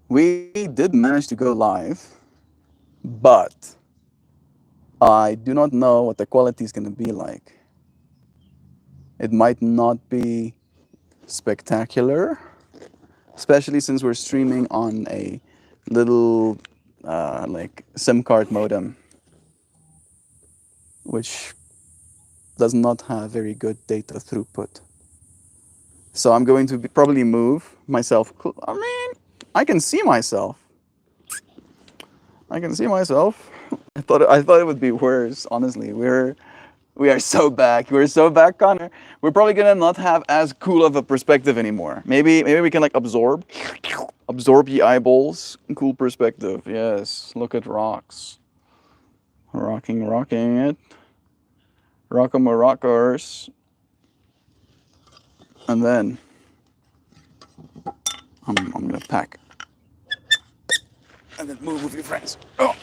We did manage to go live, but I do not know what the quality is going to be like. It might not be spectacular, especially since we're streaming on a little like SIM card modem, which does not have very good data throughput. So I'm going to probably move myself. I mean, I can see myself. I can see myself. I thought it would be worse. Honestly, we are so back. We're so back, Connor. We're probably gonna not have as cool of a perspective anymore. Maybe we can like absorb the eyeballs. Cool perspective. Yes. Look at rocks. Rocking it. Rock'em rockers. And then I'm gonna pack and then move with your friends. Oh.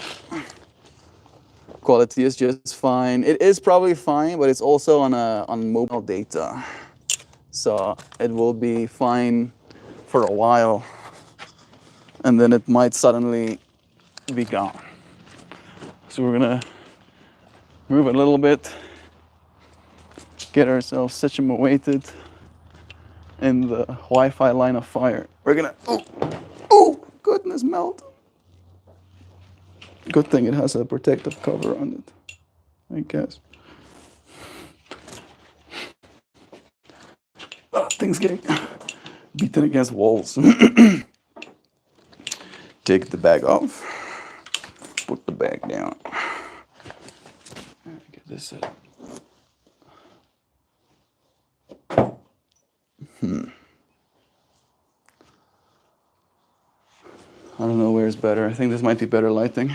Quality is just fine. It is probably fine, but it's also on mobile data, so it will be fine for a while, and then it might suddenly be gone. So we're gonna move a little bit, get ourselves situated in the Wi-Fi line of fire. We're gonna. Oh goodness, melt. Good thing it has a protective cover on it, I guess. Things getting beaten against walls. Take the bag off. Put the bag down. Get this set. I don't know where's better. I think this might be better lighting.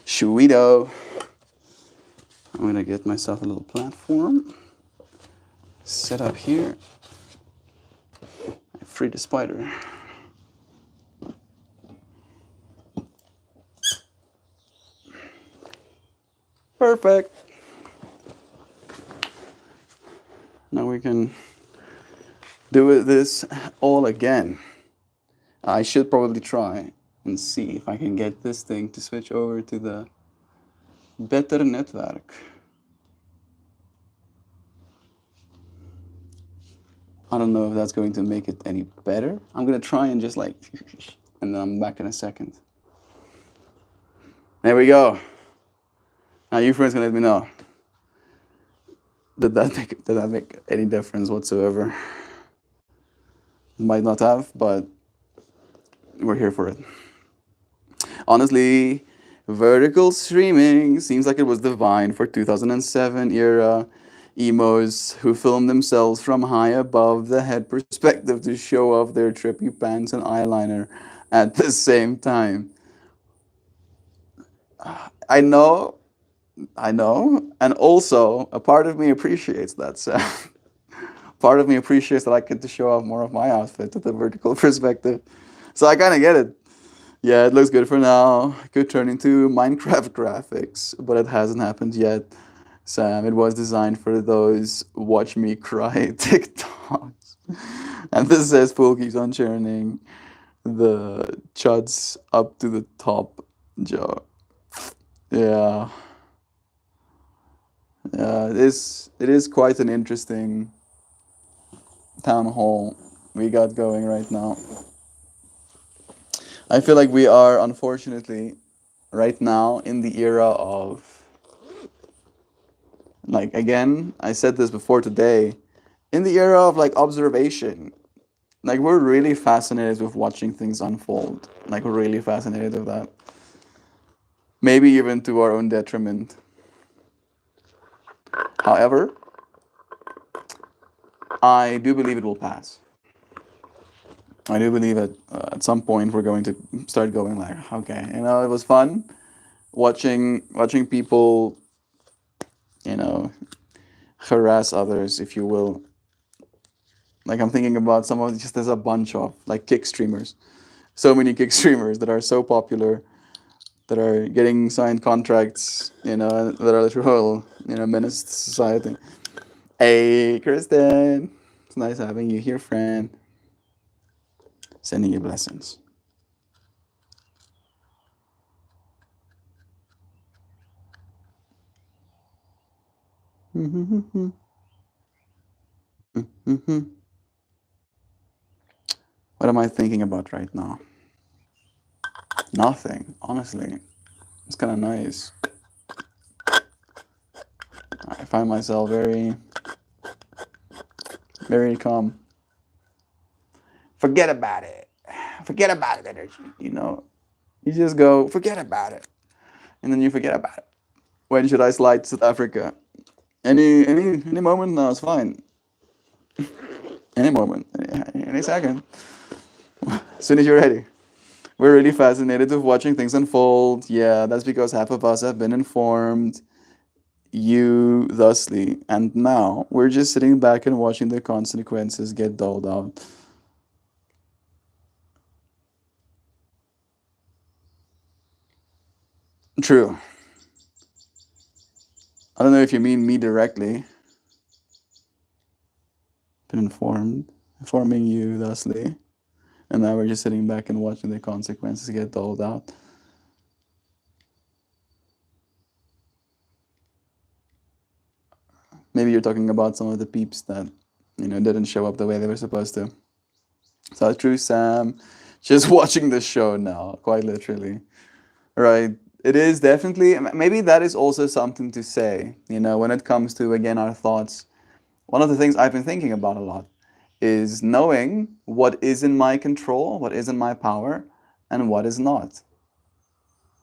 Sweeto. I'm gonna get myself a little platform. Set up here. I free the spider. Perfect. Now we can do this all again. I should probably try and see if I can get this thing to switch over to the better network. I don't know if that's going to make it any better. I'm gonna try and just like, and then I'm back in a second. There we go. Now you friends can let me know. Did that make any difference whatsoever? Might not have, but we're here for it. Honestly, vertical streaming seems like it was divine for 2007 era emos who filmed themselves from high above the head perspective to show off their trippy pants and eyeliner at the same time. I know, I know, and also a part of me appreciates that sound. Part of me appreciates that I get to show off more of my outfit with the vertical perspective. So I kind of get it. Yeah, it looks good for now. Could turn into Minecraft graphics, but it hasn't happened yet. Sam, it was designed for those watch me cry TikToks. And this says pool keeps on churning the chuds up to the top jaw. Yeah. Yeah, it is quite an interesting town hall we got going right now. I feel like we are unfortunately right now in the era of, like, again, I said this before today, in the era of like observation. Like we're really fascinated with watching things unfold. Like we're really fascinated with that. Maybe even to our own detriment. However, I do believe it will pass. I do believe at some point we're going to start going like, okay, it was fun watching people, you know, harass others, if you will, Like I'm thinking about some of just there's a bunch of like kick streamers, so many kick streamers that are so popular, that are getting signed contracts, that are literal, menace to society. Hey, Kristen, it's nice having you here, friend. Sending you blessings. What am I thinking about right now? Nothing, honestly. It's kind of nice. I find myself very, very calm. Forget about it. Forget about it, energy. You just go, forget about it. And then you forget about it. When should I slide to South Africa? Any moment now is fine. Any moment, any second. As soon as you're ready. We're really fascinated with watching things unfold. Yeah, that's because half of us have been informed, you thusly, and now we're just sitting back and watching the consequences get doled out. True. I don't know if you mean me directly. Been informing you thusly, and now we're just sitting back and watching the consequences get doled out. Maybe you're talking about some of the peeps that didn't show up the way they were supposed to. So true, Sam. Just watching the show now, quite literally. Right. It is definitely, maybe that is also something to say, when it comes to, again, our thoughts. One of the things I've been thinking about a lot is knowing what is in my control, what is in my power, and what is not.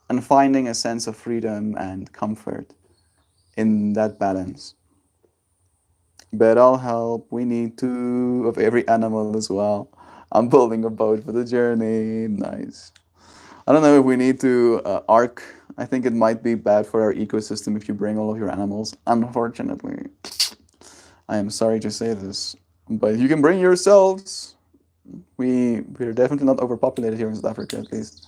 And finding a sense of freedom and comfort in that balance. But I'll help. We need two of every animal as well. I'm building a boat for the journey. Nice. I don't know if we need to arc. I think it might be bad for our ecosystem if you bring all of your animals. Unfortunately, I am sorry to say this, but you can bring yourselves. We're definitely not overpopulated here in South Africa, at least.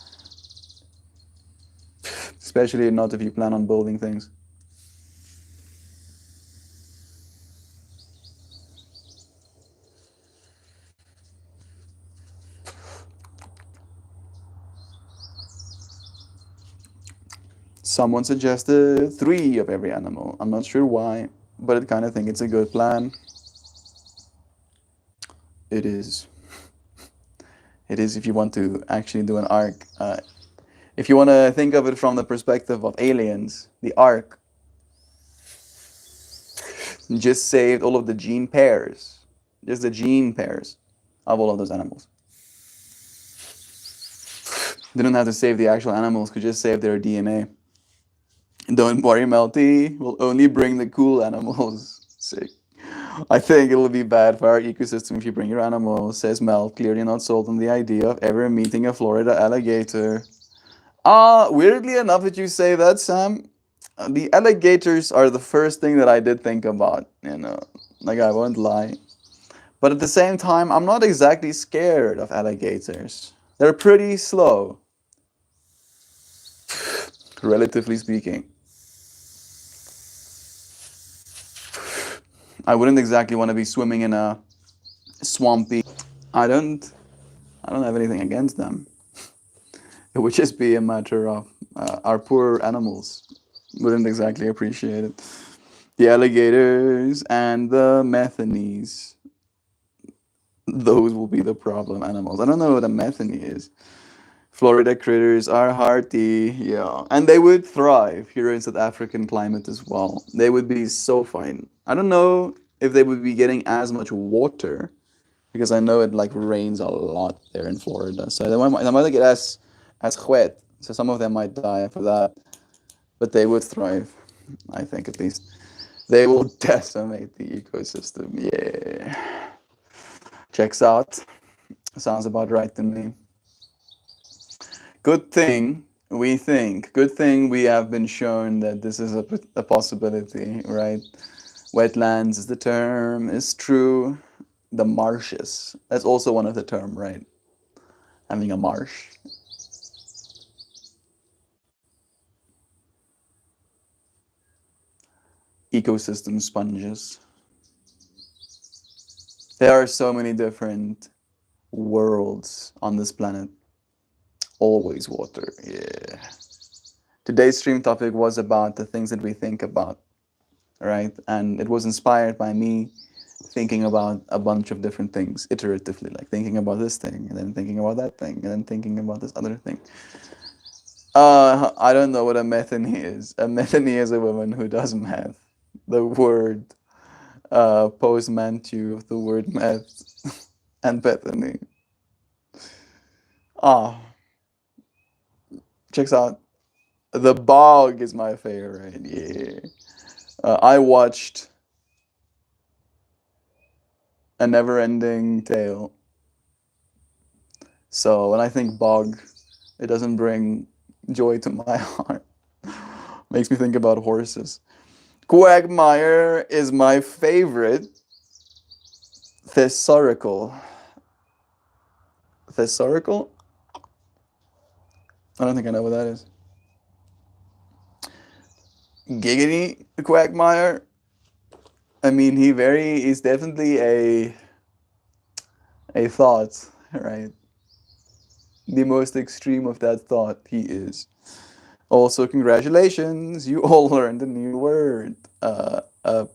Especially not if you plan on building things. Someone suggested 3 of every animal. I'm not sure why, but I kind of think it's a good plan. It is. It is if you want to actually do an arc. If you want to think of it from the perspective of aliens, the arc just saved all of the gene pairs, just the gene pairs of all of those animals. Didn't have to save the actual animals, could just save their DNA. Don't worry, Melty. We'll only bring the cool animals. Sick. I think it'll be bad for our ecosystem if you bring your animals, says Mel, clearly not sold on the idea of ever meeting a Florida alligator. Weirdly enough that you say that, Sam, the alligators are the first thing that I did think about. Like I won't lie. But at the same time, I'm not exactly scared of alligators. They're pretty slow, relatively speaking. I wouldn't exactly want to be swimming in a swampy. I don't. I don't have anything against them. It would just be a matter of our poor animals wouldn't exactly appreciate it. The alligators and the methanes, those will be the problem animals. I don't know what a methane is. Florida critters are hearty, yeah. And they would thrive here in South African climate as well. They would be so fine. I don't know if they would be getting as much water because I know it like rains a lot there in Florida. So they might get as wet. So some of them might die for that. But they would thrive, I think at least. They will decimate the ecosystem. Yeah. Checks out. Sounds about right to me. Good thing we think. Good thing we have been shown that this is a possibility, right? Wetlands is the term, is true. the marshes. That's also one of the term, right? Having a marsh. Ecosystem sponges. There are so many different worlds on this planet. Always water. Yeah. Today's stream topic was about the things that we think about, right? And it was inspired by me thinking about a bunch of different things iteratively, like thinking about this thing, and then thinking about that thing, and then thinking about this other thing. I don't know what a metheny is. A metheny is a woman who does math. The word portmanteau of the word meth and Bethany. Ah, checks out. The Bog is my favorite. Yeah. I watched A Never-Ending Tale. So when I think bog, it doesn't bring joy to my heart. Makes me think about horses. Quagmire is my favorite thesaurical. Thesaurical? I don't think I know what that is. Giggity Quagmire. I mean, he's definitely a thought, right? The most extreme of that thought he is. Also, congratulations, you all learned a new word.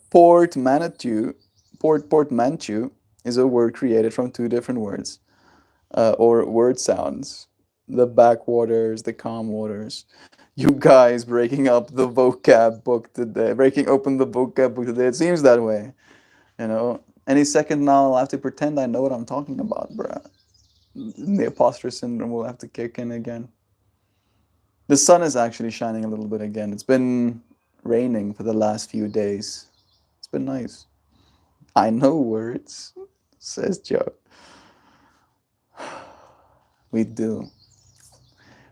Portmanteau is a word created from two different words, or word sounds. The backwaters, the calm waters. You guys breaking up the vocab book today, breaking open the vocab book today. It seems that way, you know. Any second now, I'll have to pretend I know what I'm talking about, bruh. The imposter syndrome will have to kick in again. The sun is actually shining a little bit again. It's been raining for the last few days. It's been nice. I know words, says Joe. We do.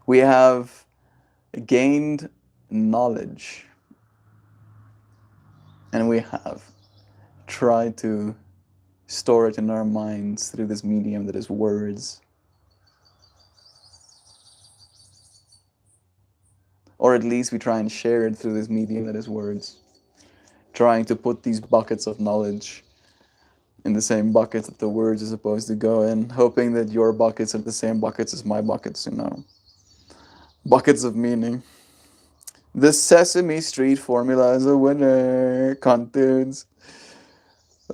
We have gained knowledge, and we have tried to store it in our minds through this medium that is words. Or at least we try and share it through this medium that is words. Trying to put these buckets of knowledge in the same bucket that the words are supposed to go in, hoping that your buckets are the same buckets as my buckets, you know. Buckets of meaning. The Sesame Street formula is a winner, dudes.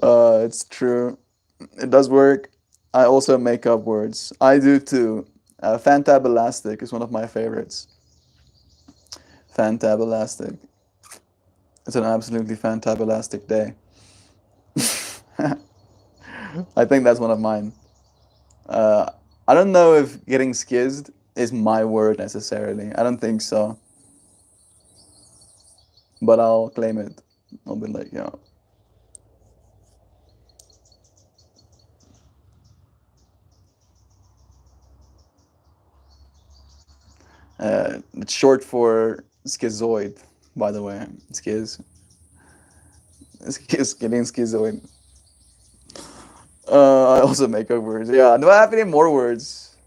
It's true. It does work. I also make up words. I do too. Fantabulastic is one of my favorites. Fantabulastic. It's an absolutely fantabulastic day. I think that's one of mine. I don't know if getting skizzed is my word necessarily. I don't think so. But I'll claim it. I'll be like, yeah. It's short for schizoid, by the way. Schiz. Getting schizoid. I also make up words. Yeah, do I have any more words?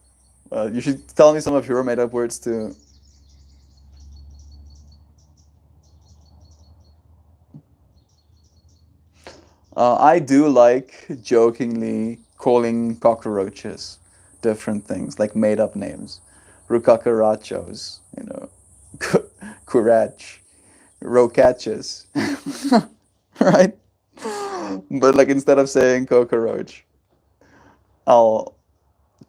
You should tell me some of your made up words too. I do like jokingly calling cockroaches different things, like made up names. Rucacarachos, you know, Kurach, Rocachas, right? But like instead of saying cockroach, I'll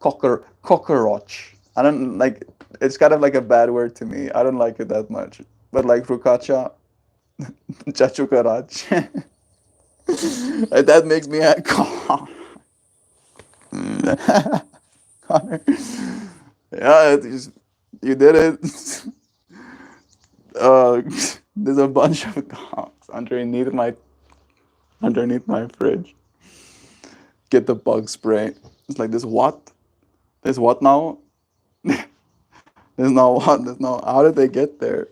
cockroach. I don't like. It's kind of like a bad word to me. I don't like it that much. But like Rucacha, Chachukarach, that makes me Connor. Yeah, you did it. Uh, there's a bunch of dogs underneath my fridge. Get the bug spray. It's like this what? This what now? There's no what? There's no. How did they get there?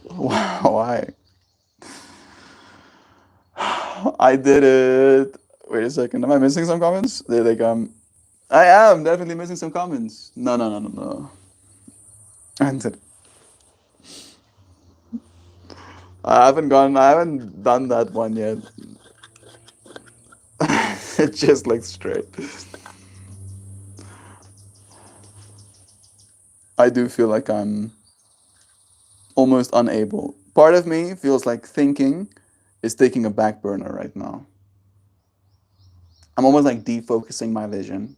Why? I did it. Wait a second. Am I missing some comments? There they come. I am definitely missing some comments. No, no, no, no, no. And I haven't done that one yet. It just looks straight. I do feel like I'm almost unable. Part of me feels like thinking is taking a back burner right now. I'm almost like defocusing my vision.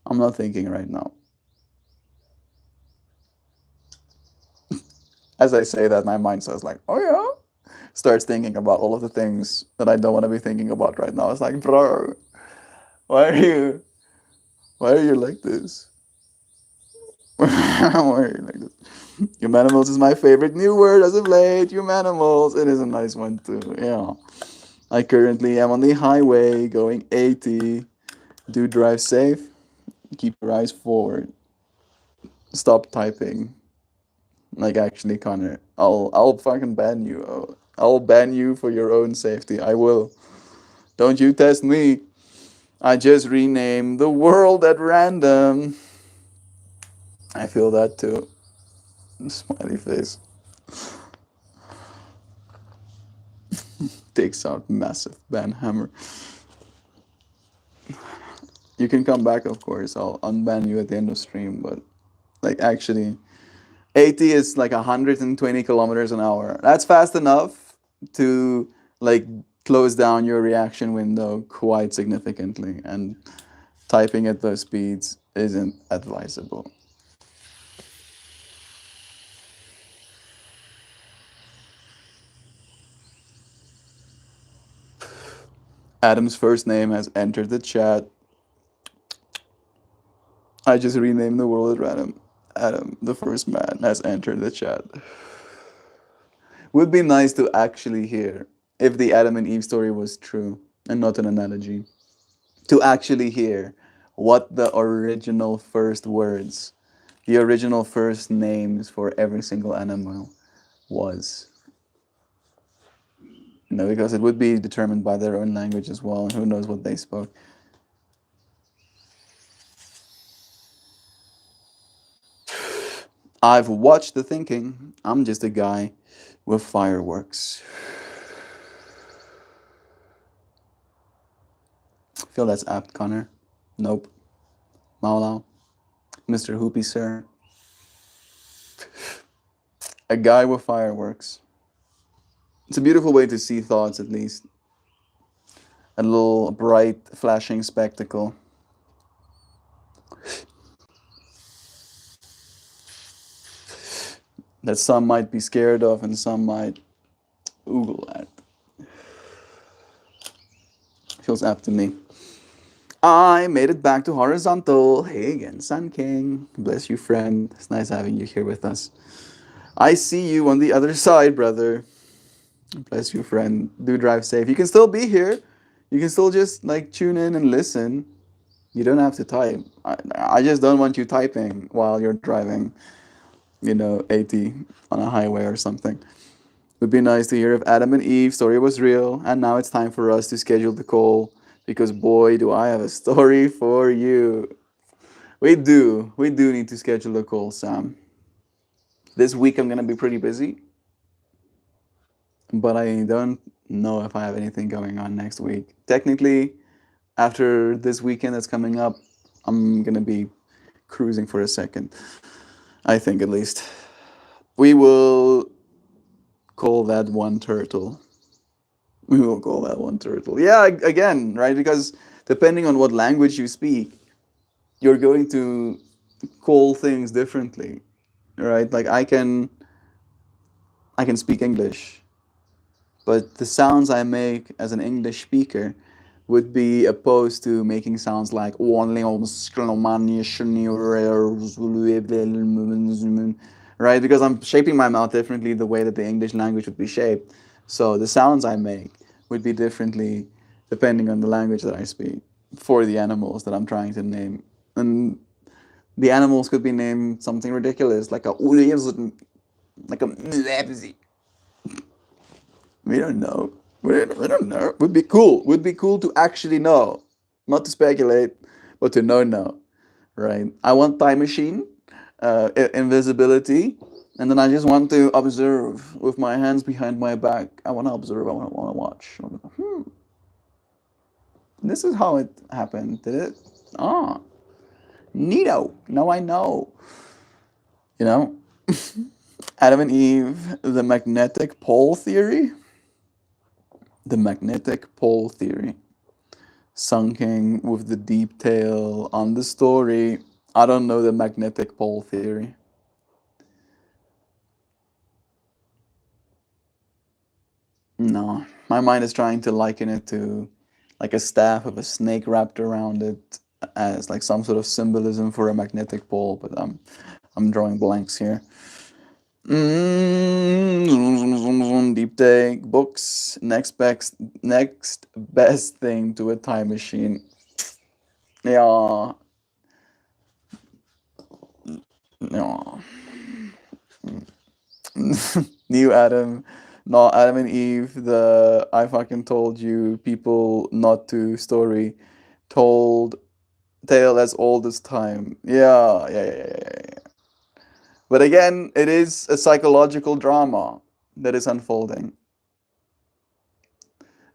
I'm not thinking right now. As I say that, my mind says like, "Oh yeah," starts thinking about all of the things that I don't want to be thinking about right now. It's like, bro, why are you, why are you like this? Why are you like this? Humanimals is my favorite new word as of late. Humanimals, it is a nice one too. Yeah, I currently am on the highway going 80. Do drive safe. Keep your eyes forward. Stop typing. Like actually, Connor, I'll fucking ban you. I'll ban you for your own safety. I will. Don't you test me. I just renamed the world at random. I feel that too. Smiley face. Takes out massive ban hammer. You can come back, of course. I'll unban you at the end of stream, but like actually, 80 is like 120 kilometers an hour. That's fast enough to like close down your reaction window quite significantly, and typing at those speeds isn't advisable. Adam's first name has entered the chat. I just renamed the world at random. Adam, the first man, has entered the chat. Would be nice to actually hear if the Adam and Eve story was true and not an analogy. To actually hear what the original first words, the original first names for every single animal was. Because it would be determined by their own language as well, and who knows what they spoke. I've watched the thinking. I'm just a guy with fireworks. Feel that's apt, Connor? Nope. Maulao. Mr. Hoopy, sir. A guy with fireworks. It's a beautiful way to see thoughts, at least. A little bright, flashing spectacle. That some might be scared of and some might oogle at. Feels apt to me. I made it back to horizontal. Hey again, Sun King. Bless you, friend. It's nice having you here with us. I see you on the other side, brother. Bless you, friend. Do drive safe. You can still be here. You can still just like tune in and listen. You don't have to type. I just don't want you typing while you're driving, 80 on a highway or something. Would be nice to hear if Adam and Eve story was real, and now it's time for us to schedule the call, because boy, do I have a story for you. We do need to schedule a call, Sam. This week I'm gonna be pretty busy, but I don't know if I have anything going on next week. Technically, after this weekend that's coming up, I'm gonna be cruising for a second. I think at least. We will call that one turtle. We will call that one turtle. Yeah, again, right? Because depending on what language you speak, you're going to call things differently, right? Like I can speak English, but the sounds I make as an English speaker would be opposed to making sounds like right, because I'm shaping my mouth differently the way that the English language would be shaped. So the sounds I make would be differently depending on the language that I speak for the animals that I'm trying to name. And the animals could be named something ridiculous, like a we don't know. We don't know. Would be cool. Would be cool to actually know, not to speculate, but to know. Right? I want time machine, invisibility, and then I just want to observe with my hands behind my back. I want to observe. I want to watch. This is how it happened, did it? Ah, neato. Now I know. You know, Adam and Eve, the magnetic pole theory. The magnetic pole theory. Sunking with the deep tail on the story. I don't know the magnetic pole theory. No, my mind is trying to liken it to like a staff with a snake wrapped around it as like some sort of symbolism for a magnetic pole, but I'm drawing blanks here. Deep take books. Next best thing to a time machine. Yeah, yeah. New Adam, not Adam and Eve. The I fucking told you people not to story told tale as old as time. Yeah. But again, it is a psychological drama that is unfolding.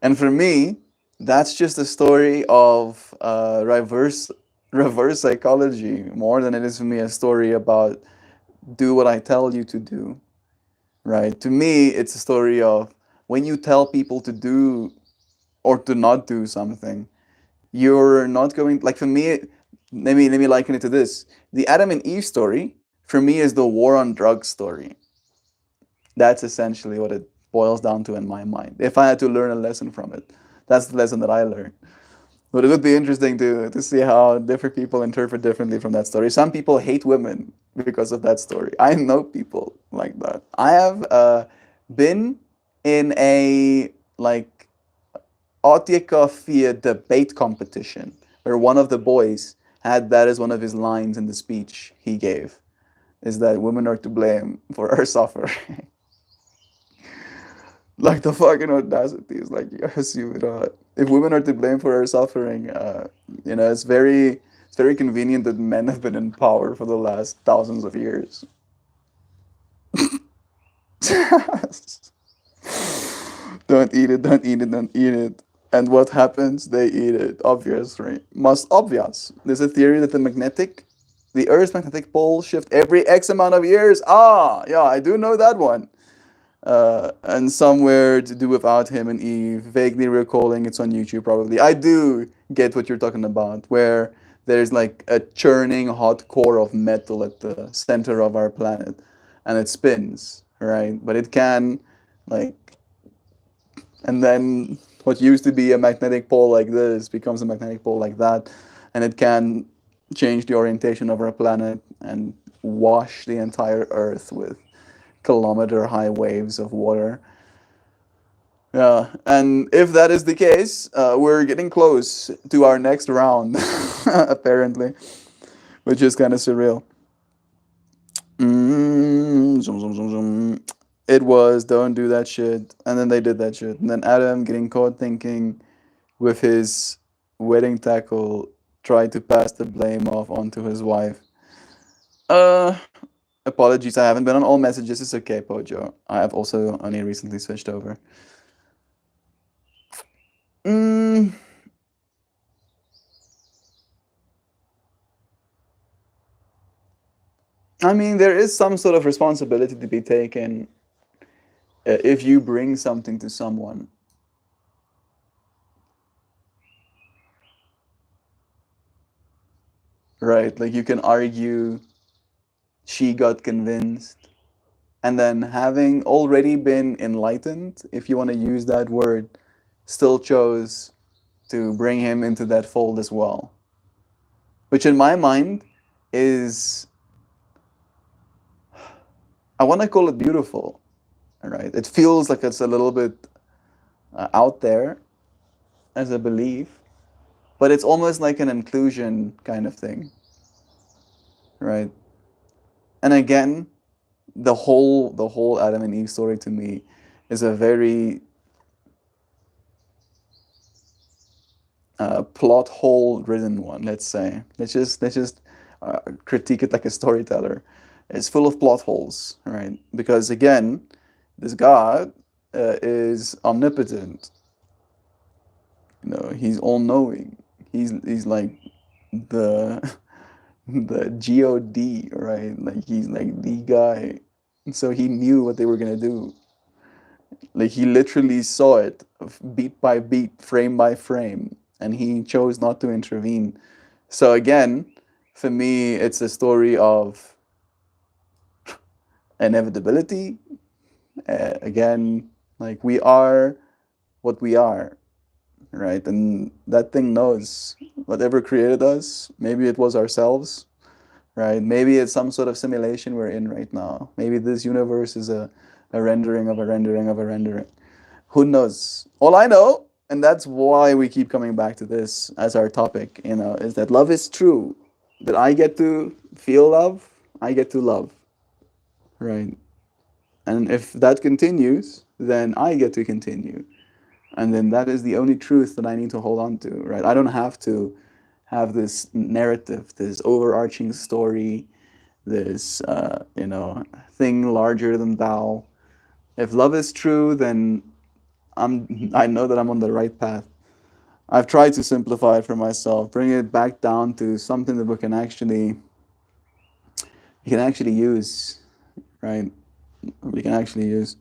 And for me, that's just a story of reverse psychology more than it is for me a story about do what I tell you to do. Right? To me, it's a story of when you tell people to do or to not do something, you're not going like for me. Let me liken it to this: the Adam and Eve story for me is the war on drugs story. That's essentially what it boils down to in my mind. If I had to learn a lesson from it, that's the lesson that I learned. But it would be interesting to see how different people interpret differently from that story. Some people hate women because of that story. I know people like that. I have been in a like autography debate competition where one of the boys had that as one of his lines in the speech he gave, is that women are to blame for our suffering. Like the fucking audacity is like you assume it if women are to blame for our suffering, it's very convenient that men have been in power for the last thousands of years. Don't eat it, don't eat it, don't eat it. And what happens? They eat it. Obviously. Most obvious. There's a theory that the Earth's magnetic pole shift every X amount of years. Ah, yeah, I do know that one. And somewhere to do without him and Eve, vaguely recalling it's on YouTube probably. I do get what you're talking about, where there's like a churning hot core of metal at the center of our planet, and it spins, right? But it can, like, and then what used to be a magnetic pole like this becomes a magnetic pole like that, and it can change the orientation of our planet and wash the entire Earth with kilometer high waves of water. Yeah, and if that is the case, we're getting close to our next round, apparently, which is kind of surreal. Zoom, zoom, zoom, zoom. It was don't do that shit, and then they did that shit, and then Adam getting caught thinking with his wedding tackle tried to pass the blame off onto his wife. Uh, Apologies, I haven't been on all messages. It's okay, Pojo. I have also only recently switched over. Mm, I mean, there is some sort of responsibility to be taken if you bring something to someone, right? Like you can argue she got convinced, and then having already been enlightened, if you want to use that word, still chose to bring him into that fold as well. Which in my mind is, I want to call it beautiful, right? It feels like it's a little bit out there as a belief, but it's almost like an inclusion kind of thing, right? And again, the whole Adam and Eve story to me is a very plot hole ridden one. Let's say let's just critique it like a storyteller. It's full of plot holes, right? Because again, this God is omnipotent. He's all knowing. He's like the the God, right? Like he's like the guy. So he knew what they were gonna do. Like he literally saw it beat by beat, frame by frame, and he chose not to intervene. So again, for me, it's a story of inevitability. Again, like we are what we are, right? And that thing knows whatever created us. Maybe it was ourselves, right? Maybe it's some sort of simulation we're in right now. Maybe this universe is a rendering of a rendering of a rendering. Who knows? All I know, and that's why we keep coming back to this as our topic, is that love is true. That I get to feel love, I get to love, right? And if that continues, then I get to continue. And then that is the only truth that I need to hold on to, right? I don't have to have this narrative, this overarching story, this, thing larger than thou. If love is true, then I know that I'm on the right path. I've tried to simplify it for myself, bring it back down to something that we can actually use, right? We can actually use.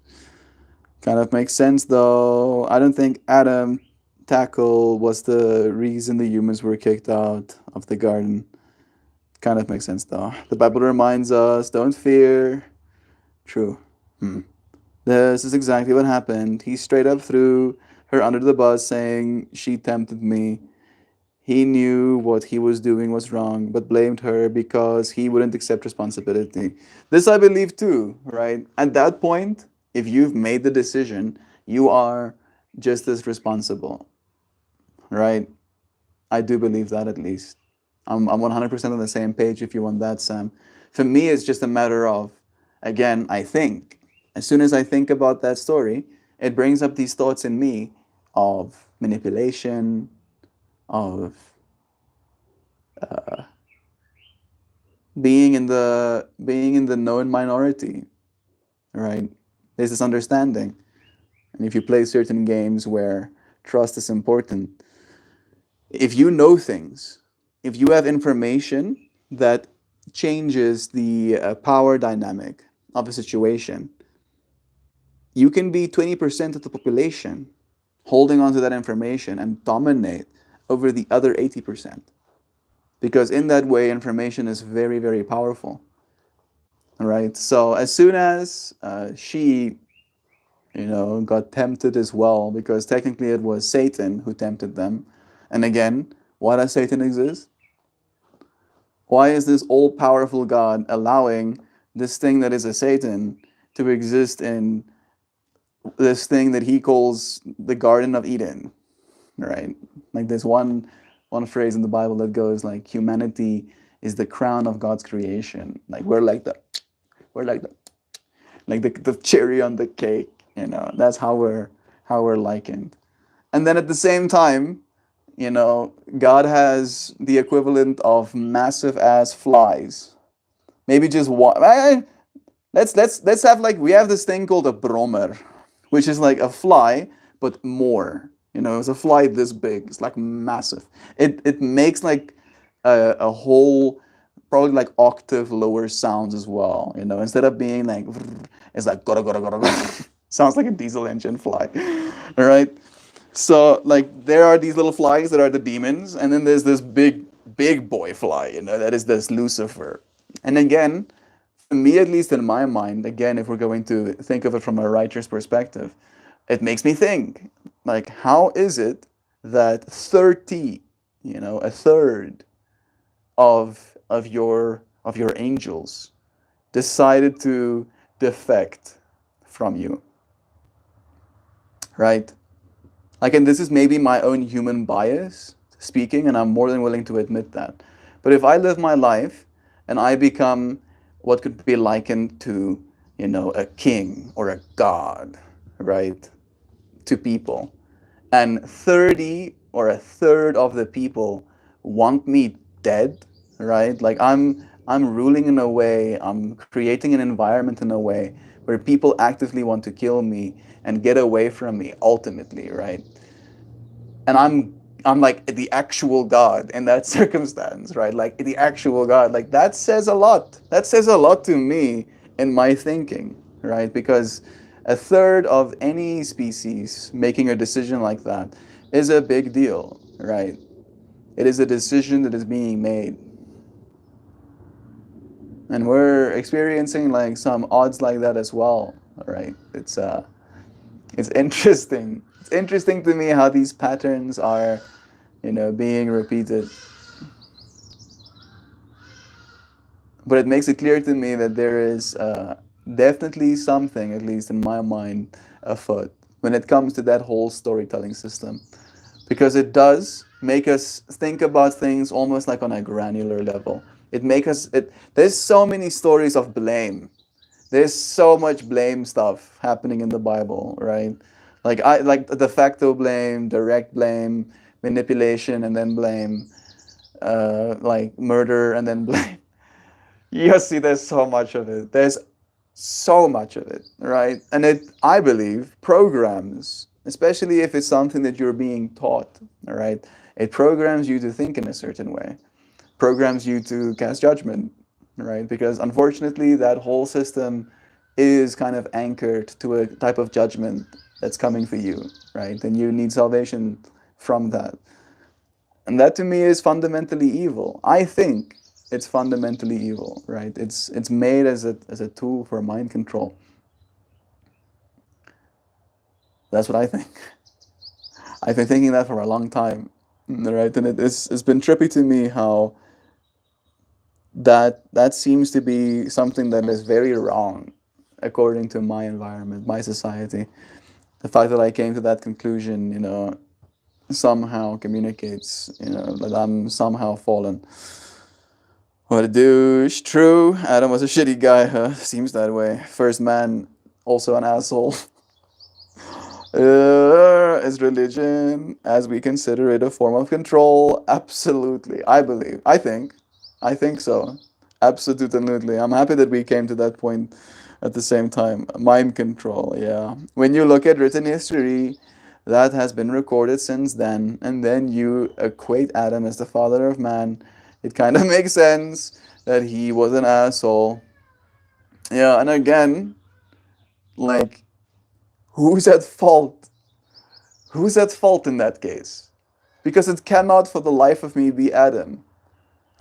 Kind of makes sense though. I don't think Adam tackle was the reason the humans were kicked out of the garden. Kind of makes sense though. The Bible reminds us, don't fear. True. This is exactly what happened. He straight up threw her under the bus, saying, "She tempted me." He knew what he was doing was wrong, but blamed her because he wouldn't accept responsibility. This I believe too, right? At that point, if you've made the decision, you are just as responsible, right? I do believe that at least. I'm 100% on the same page if you want that, Sam. For me, it's just a matter of, again, I think. As soon as I think about that story, it brings up these thoughts in me of manipulation, of being in the known minority, right? There's this understanding. And if you play certain games where trust is important, if you know things, if you have information that changes the power dynamic of a situation, you can be 20% of the population holding on to that information and dominate over the other 80%. Because in that way, information is very, very powerful. Right? So as soon as she, got tempted as well, because technically it was Satan who tempted them. And again, why does Satan exist? Why is this all-powerful God allowing this thing that is a Satan to exist in this thing that he calls the Garden of Eden, right? Like there's one phrase in the Bible that goes like humanity is the crown of God's creation. Like we're like the cherry on the cake, That's how we're likened. And then at the same time, God has the equivalent of massive ass flies. Maybe just one. Let's have like we have this thing called a brommer, which is like a fly but more. It's a fly this big. It's like massive. It makes like a whole probably like octave lower sounds as well. Instead of being like it's like gotta gotta gotta gotta. Sounds like a diesel engine fly. All right. So like there are these little flies that are the demons, and then there's this big boy fly, that is this Lucifer. And again, for me at least in my mind, again, if we're going to think of it from a writer's perspective, it makes me think, like, how is it that 30, a third of your angels decided to defect from you, right? Like, and this is maybe my own human bias speaking, and I'm more than willing to admit that. But if I live my life and I become what could be likened to, a king or a god, right, to people, and 30 or a third of the people want me dead, right? Like I'm ruling in a way, I'm creating an environment in a way where people actively want to kill me and get away from me ultimately, right? And I'm like the actual God in that circumstance, right? Like the actual God. Like that says a lot. That says a lot to me in my thinking, right? Because a third of any species making a decision like that is a big deal, right? It is a decision that is being made. And we're experiencing like some odds like that as well, right? It's interesting. It's interesting to me how these patterns are, being repeated. But it makes it clear to me that there is definitely something, at least in my mind, afoot when it comes to that whole storytelling system. Because it does make us think about things almost like on a granular level. There's so many stories of blame. There's so much blame stuff happening in the Bible, right? Like de facto blame, direct blame, manipulation and then blame, like murder and then blame. You see, there's so much of it. There's so much of it, right? And I believe, programs, especially if it's something that you're being taught, all right? It programs you to think in a certain way, programs you to cast judgment, right? Because unfortunately, that whole system is kind of anchored to a type of judgment that's coming for you, right? And you need salvation from that. And that to me is fundamentally evil. I think it's fundamentally evil, right? It's made as a tool for mind control. That's what I think. I've been thinking that for a long time, right? And it's been trippy to me how that seems to be something that is very wrong according to my environment, my society. The fact that I came to that conclusion, somehow communicates, that I'm somehow fallen. What a douche. True, Adam was a shitty guy, huh? Seems that way. First man, also an asshole. Is religion, as we consider it, a form of control? Absolutely. I think so. Absolutely. I'm happy that we came to that point at the same time. Mind control, yeah. When you look at written history, that has been recorded since then, and then you equate Adam as the father of man. It kind of makes sense that he was an asshole. Yeah, and again, like, who's at fault? Who's at fault in that case? Because it cannot for the life of me be Adam.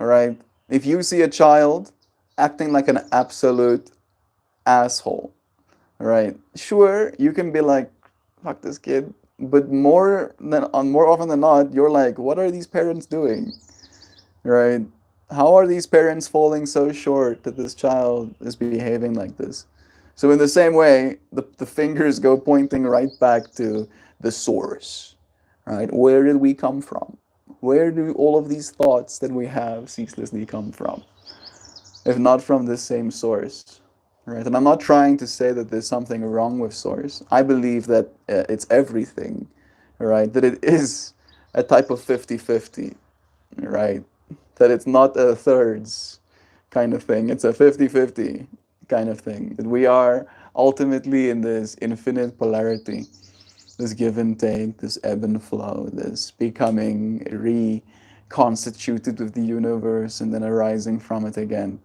All right? If you see a child acting like an absolute asshole, all right? Sure, you can be like, fuck this kid. But more often than not, you're like, what are these parents doing? Right? How are these parents falling so short that this child is behaving like this? So in the same way, the fingers go pointing right back to the source, right? Where did we come from? Where do all of these thoughts that we have ceaselessly come from? If not from this same source, right? And I'm not trying to say that there's something wrong with source. I believe that it's everything, right? That it is a type of 50-50, right? That it's not a thirds kind of thing. It's a 50-50 kind of thing. That we are ultimately in this infinite polarity, this give and take, this ebb and flow, this becoming reconstituted with the universe and then arising from it again.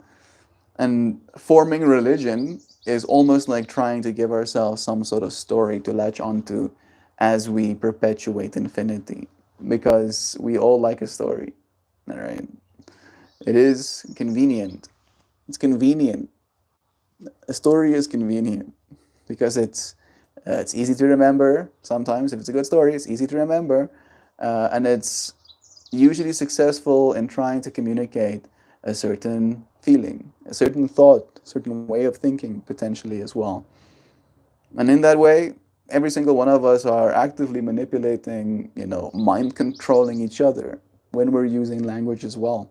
And forming religion is almost like trying to give ourselves some sort of story to latch onto as we perpetuate infinity. Because we all like a story, all right? It is convenient. It's convenient. A story is convenient because it's easy to remember. Sometimes, if it's a good story, it's easy to remember, and it's usually successful in trying to communicate a certain feeling, a certain thought, a certain way of thinking, potentially as well. And in that way, every single one of us are actively manipulating, mind controlling each other when we're using language as well.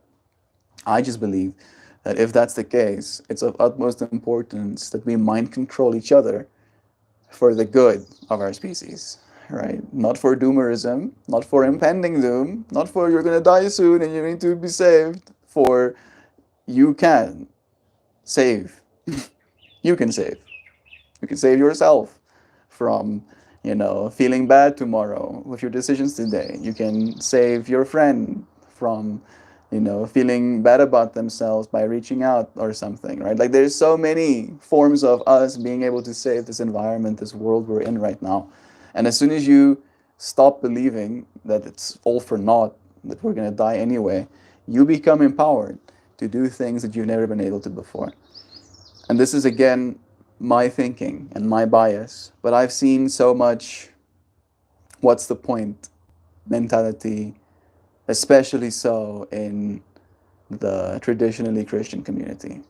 I just believe that if that's the case, it's of utmost importance that we mind control each other for the good of our species. right? Not for doomerism, not for impending doom, not for you're going to die soon and you need to be saved, for you can save. You can save. You can save yourself from, feeling bad tomorrow with your decisions today. You can save your friend from, feeling bad about themselves by reaching out or something, right? Like there's so many forms of us being able to save this environment, this world we're in right now. And as soon as you stop believing that it's all for naught, that we're going to die anyway, you become empowered to do things that you've never been able to before. And this is, again, my thinking and my bias, but I've seen so much what's the point mentality, especially so in the traditionally Christian community.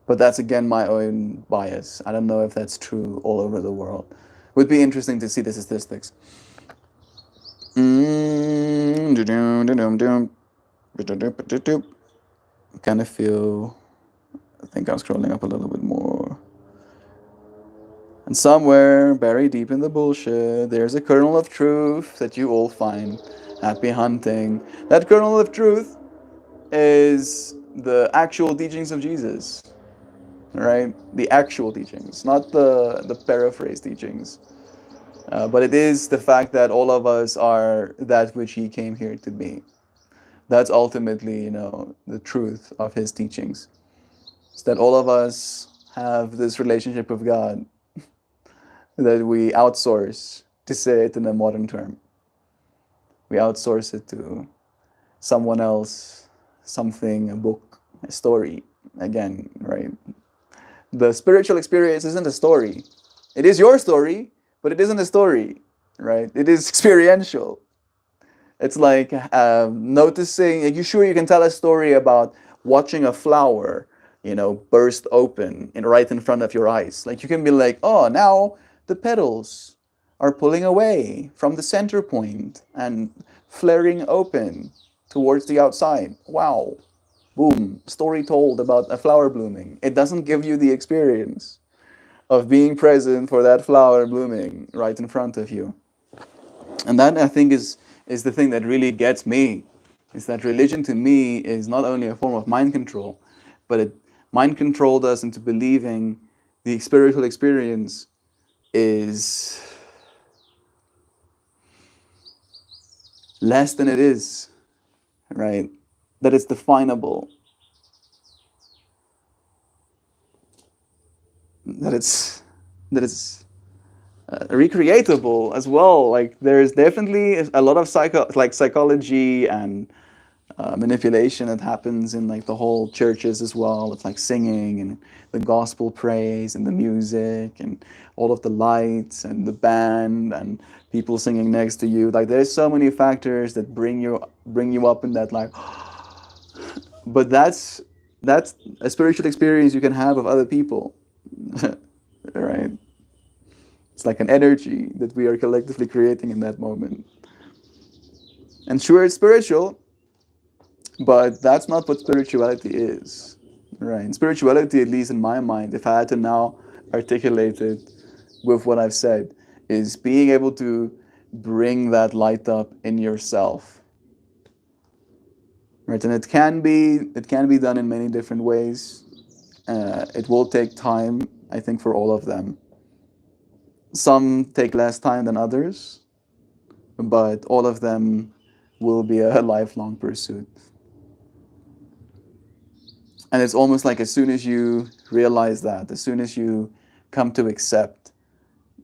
But that's, again, my own bias. I don't know if that's true all over the world. Would be interesting to see the statistics. Kind of feel, I think I'm scrolling up a little bit more. And somewhere, buried deep in the bullshit, there's a kernel of truth that you all find. Happy hunting. That kernel of truth is the actual teachings of Jesus, right? The actual teachings, not the paraphrase teachings. But it is the fact that all of us are that which he came here to be. That's ultimately, the truth of his teachings. It's that all of us have this relationship with God that we outsource, to say it in a modern term. We outsource it to someone else, something, a book, a story, again, right? The spiritual experience isn't a story. It is your story, but it isn't a story, right? It is experiential. It's like noticing, are you sure you can tell a story about watching a flower, burst open right in front of your eyes? Like you can be like, oh, now the petals are pulling away from the center point and flaring open towards the outside. Wow. Boom. Story told about a flower blooming. It doesn't give you the experience of being present for that flower blooming right in front of you. And that, I think, is the thing that really gets me, is that religion to me is not only a form of mind control, but it mind controlled us into believing the spiritual experience is less than it is, right? That it's definable, that it's recreatable as well. Like there's definitely a lot of psychology and manipulation that happens in like the whole churches as well. It's like singing and the gospel praise and the music and all of the lights and the band and people singing next to you. Like there's so many factors that bring you up in that like. But that's a spiritual experience you can have with other people, right? It's like an energy that we are collectively creating in that moment. And sure, it's spiritual, but that's not what spirituality is, right? And spirituality, at least in my mind, if I had to now articulate it with what I've said, is being able to bring that light up in yourself, right? And it can be done in many different ways. It will take time, I think, for all of them. Some take less time than others, but all of them will be a lifelong pursuit. And it's almost like as soon as you realize that, as soon as you come to accept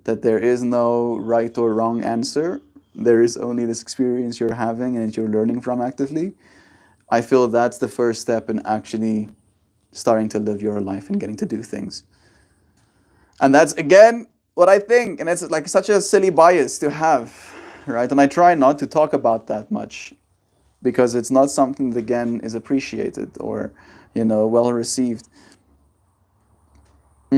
that there is no right or wrong answer, there is only this experience you're having and that you're learning from actively, I feel that's the first step in actually starting to live your life and getting to do things. And that's, again, what I think. And it's like such a silly bias to have, right? And I try not to talk about that much because it's not something that, again, is appreciated or, well received. See,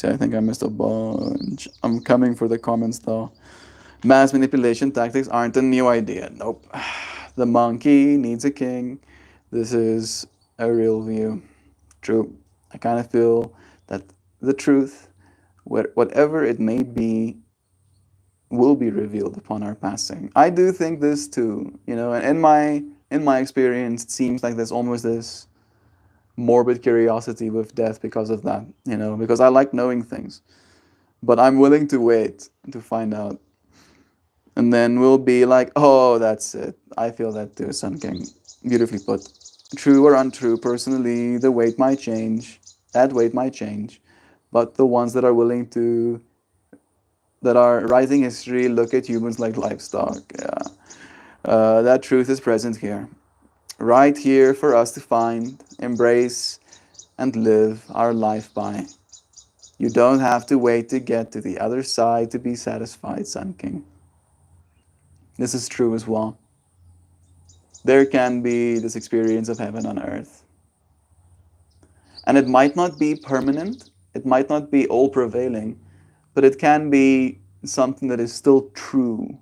I think I missed a bunch. I'm coming for the comments though. Mass manipulation tactics aren't a new idea. Nope. The monkey needs a king. This is a real view. True. I kind of feel that the truth, whatever it may be, will be revealed upon our passing. I do think this too, and in my experience, it seems like there's almost this morbid curiosity with death because of that, because I like knowing things, but I'm willing to wait to find out. And then we'll be like, oh, that's it. I feel that too, Sun King. Beautifully put. True or untrue, personally, the weight might change. That weight might change. But the ones that are writing history look at humans like livestock. Yeah. That truth is present here. Right here for us to find, embrace, and live our life by. You don't have to wait to get to the other side to be satisfied, Sun King. This is true as well. There can be this experience of heaven on earth. And it might not be permanent, it might not be all prevailing, but it can be something that is still true,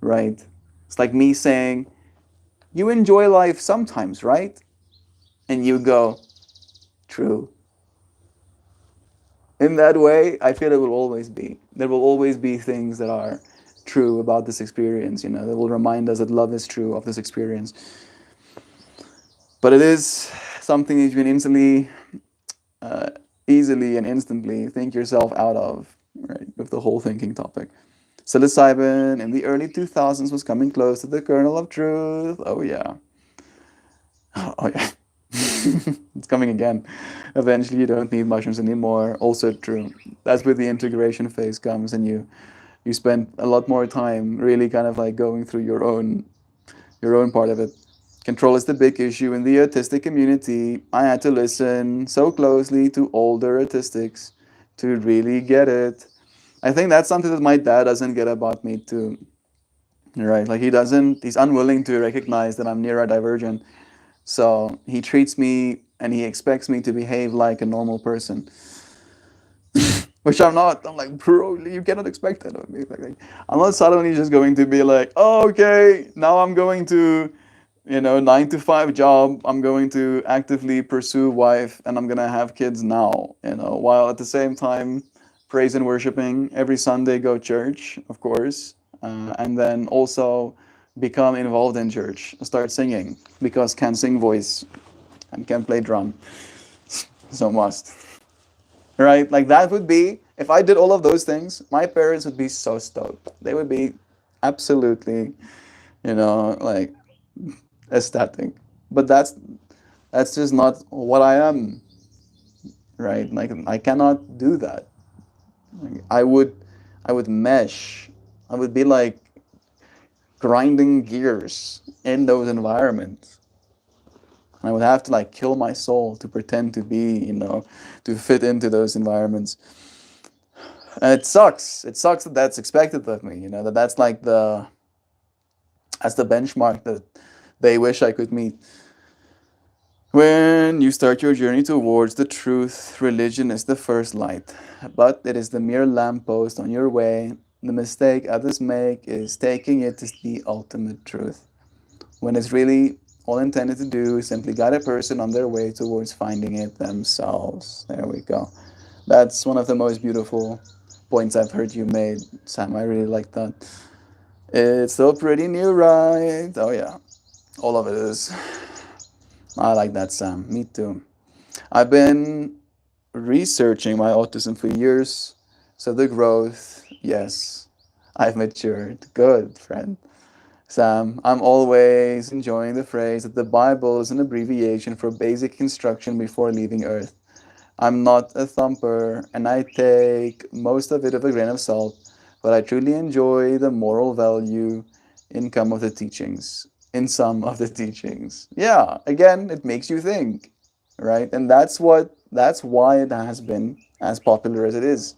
right? It's like me saying, you enjoy life sometimes, right? And you go, true. In that way, I feel it will always be. There will always be things that are true about this experience, that will remind us that love is true of this experience. But it is something you can easily and instantly think yourself out of, right, with the whole thinking topic. Psilocybin in the early 2000s was coming close to the kernel of truth. Oh yeah. Oh yeah. It's coming again. Eventually you don't need mushrooms anymore. Also true. That's where the integration phase comes, and you spend a lot more time really kind of like going through your own part of it. Control is the big issue in the autistic community. I had to listen so closely to older autistics to really get it. I think that's something that my dad doesn't get about me too. Right? Like he's unwilling to recognize that I'm neurodivergent. So he treats me and he expects me to behave like a normal person. Which I'm not. I'm like, bro, you cannot expect that of me. Like, I'm not suddenly just going to be like, oh, okay, now I'm going to 9 to 5 job. I'm going to actively pursue wife and I'm going to have kids now, while at the same time praise and worshiping every Sunday, go church, of course. And then also become involved in church, start singing because can sing voice and can play drum. So must. Right? Like that would be, if I did all of those things, my parents would be so stoked. They would be absolutely, like ecstatic. But that's just not what I am, right? Like I cannot do that. Like, I would mesh. I would be like grinding gears in those environments. I would have to like kill my soul to pretend to be, to fit into those environments. And it sucks. It sucks that that's expected of me, that's like that's the benchmark that they wish I could meet. When you start your journey towards the truth, religion is the first light, but it is the mere lamppost on your way. The mistake others make is taking it as the ultimate truth, when it's really all intended to do is simply guide a person on their way towards finding it themselves. There we go. That's one of the most beautiful points I've heard you made, Sam. I really like that. It's still pretty new, right? Oh yeah, all of it is. I like that, Sam. Me too. I've been researching my autism for years, so the growth, yes, I've matured. Good, friend. Sam, I'm always enjoying the phrase that the Bible is an abbreviation for basic instruction before leaving Earth. I'm not a thumper, and I take most of it with a grain of salt, but I truly enjoy the moral value in some of the teachings. Yeah, again, it makes you think, right? And that's why it has been as popular as it is,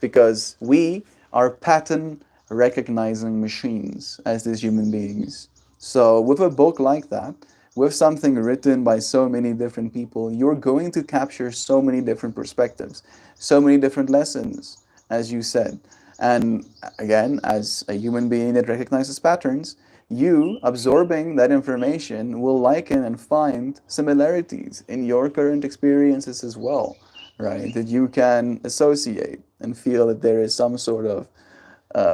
because we are pattern recognizing machines as these human beings. So with a book like that, with something written by so many different people, you're going to capture so many different perspectives, so many different lessons, as you said. And again, as a human being that recognizes patterns, you absorbing that information will liken and find similarities in your current experiences as well, right? That you can associate and feel that there is some sort of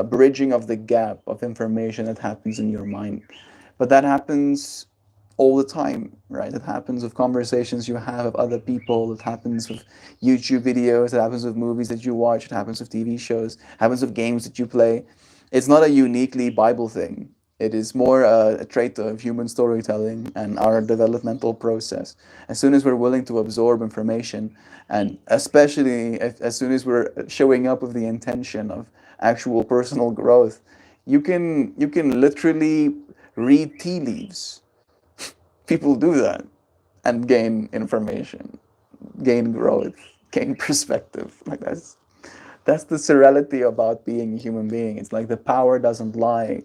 bridging of the gap of information that happens in your mind. But that happens all the time, right? It happens with conversations you have with other people. It happens with YouTube videos. It happens with movies that you watch. It happens with TV shows. It happens with games that you play. It's not a uniquely Bible thing. It is more a trait of human storytelling and our developmental process. As soon as we're willing to absorb information, and especially as soon as we're showing up with the intention of actual personal growth, you can literally read tea leaves. People do that and gain information, gain growth, gain perspective. Like that's the serenity about being a human being. It's like the power doesn't lie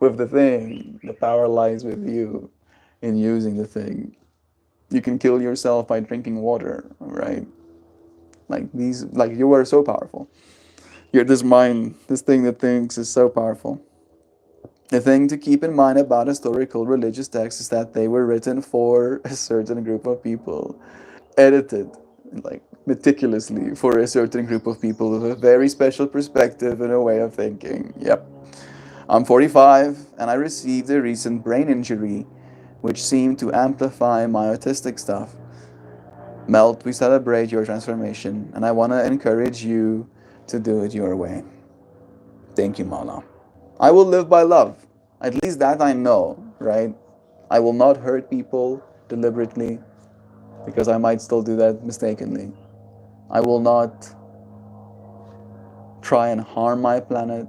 with the thing. The power lies with you in using the thing. You can kill yourself by drinking water, right? Like you are so powerful. You're this mind, this thing that thinks is so powerful. The thing to keep in mind about historical religious texts is that they were written for a certain group of people, edited like meticulously for a certain group of people with a very special perspective and a way of thinking. Yep. I'm 45 and I received a recent brain injury which seemed to amplify my autistic stuff. Melt, we celebrate your transformation and I want to encourage you to do it your way. Thank you, Mala. I will live by love. At least that I know, right? I will not hurt people deliberately because I might still do that mistakenly. I will not try and harm my planet.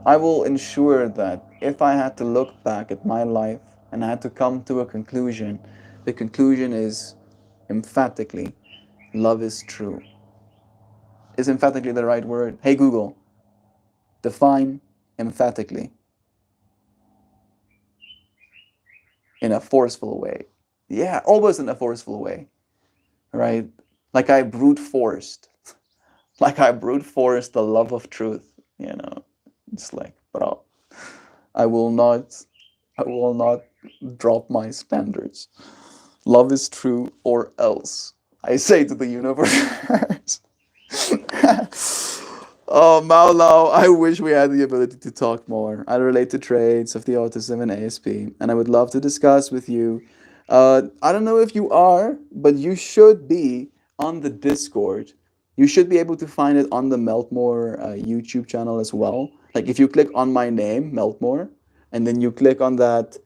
I will ensure that if I had to look back at my life and I had to come to a conclusion, the conclusion is emphatically love is true. Is emphatically the right word? Hey Google, define emphatically in a forceful way. Yeah, almost in a forceful way, right? Like I brute forced, like I brute forced the love of truth, you know? It's like, bro, I will not, I will not drop my standards. Love is true or else. I say to the universe. Oh, Maulao, I wish we had the ability to talk more. I relate to traits of the autism and ASP, and I would love to discuss with you. I don't know if you are, but you should be on the Discord. You should be able to find it on the Meltmore YouTube channel as well. Like if you click on my name, Meltmore, and then you click on that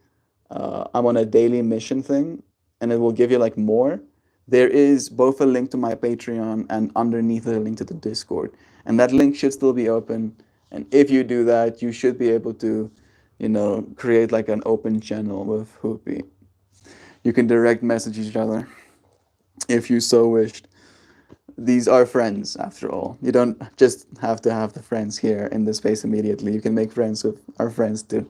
I'm on a daily mission thing, and it will give you like more. There is both a link to my Patreon and underneath a link to the Discord, and that link should still be open. And if you do that, you should be able to, create like an open channel with Hoopy. You can direct message each other if you so wished. These are friends, after all. You don't just have to have the friends here in the space immediately. You can make friends with our friends too.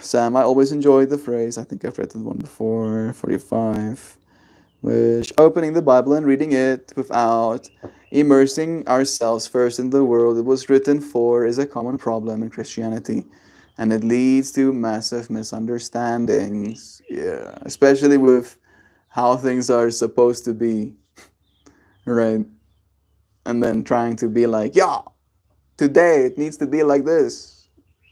Sam, I always enjoyed the phrase. I think I've read that one before. 45. Which opening the Bible and reading it without immersing ourselves first in the world it was written for is a common problem in Christianity. And it leads to massive misunderstandings. Yeah. Especially with how things are supposed to be. Right? And then trying to be like, yeah, today it needs to be like this.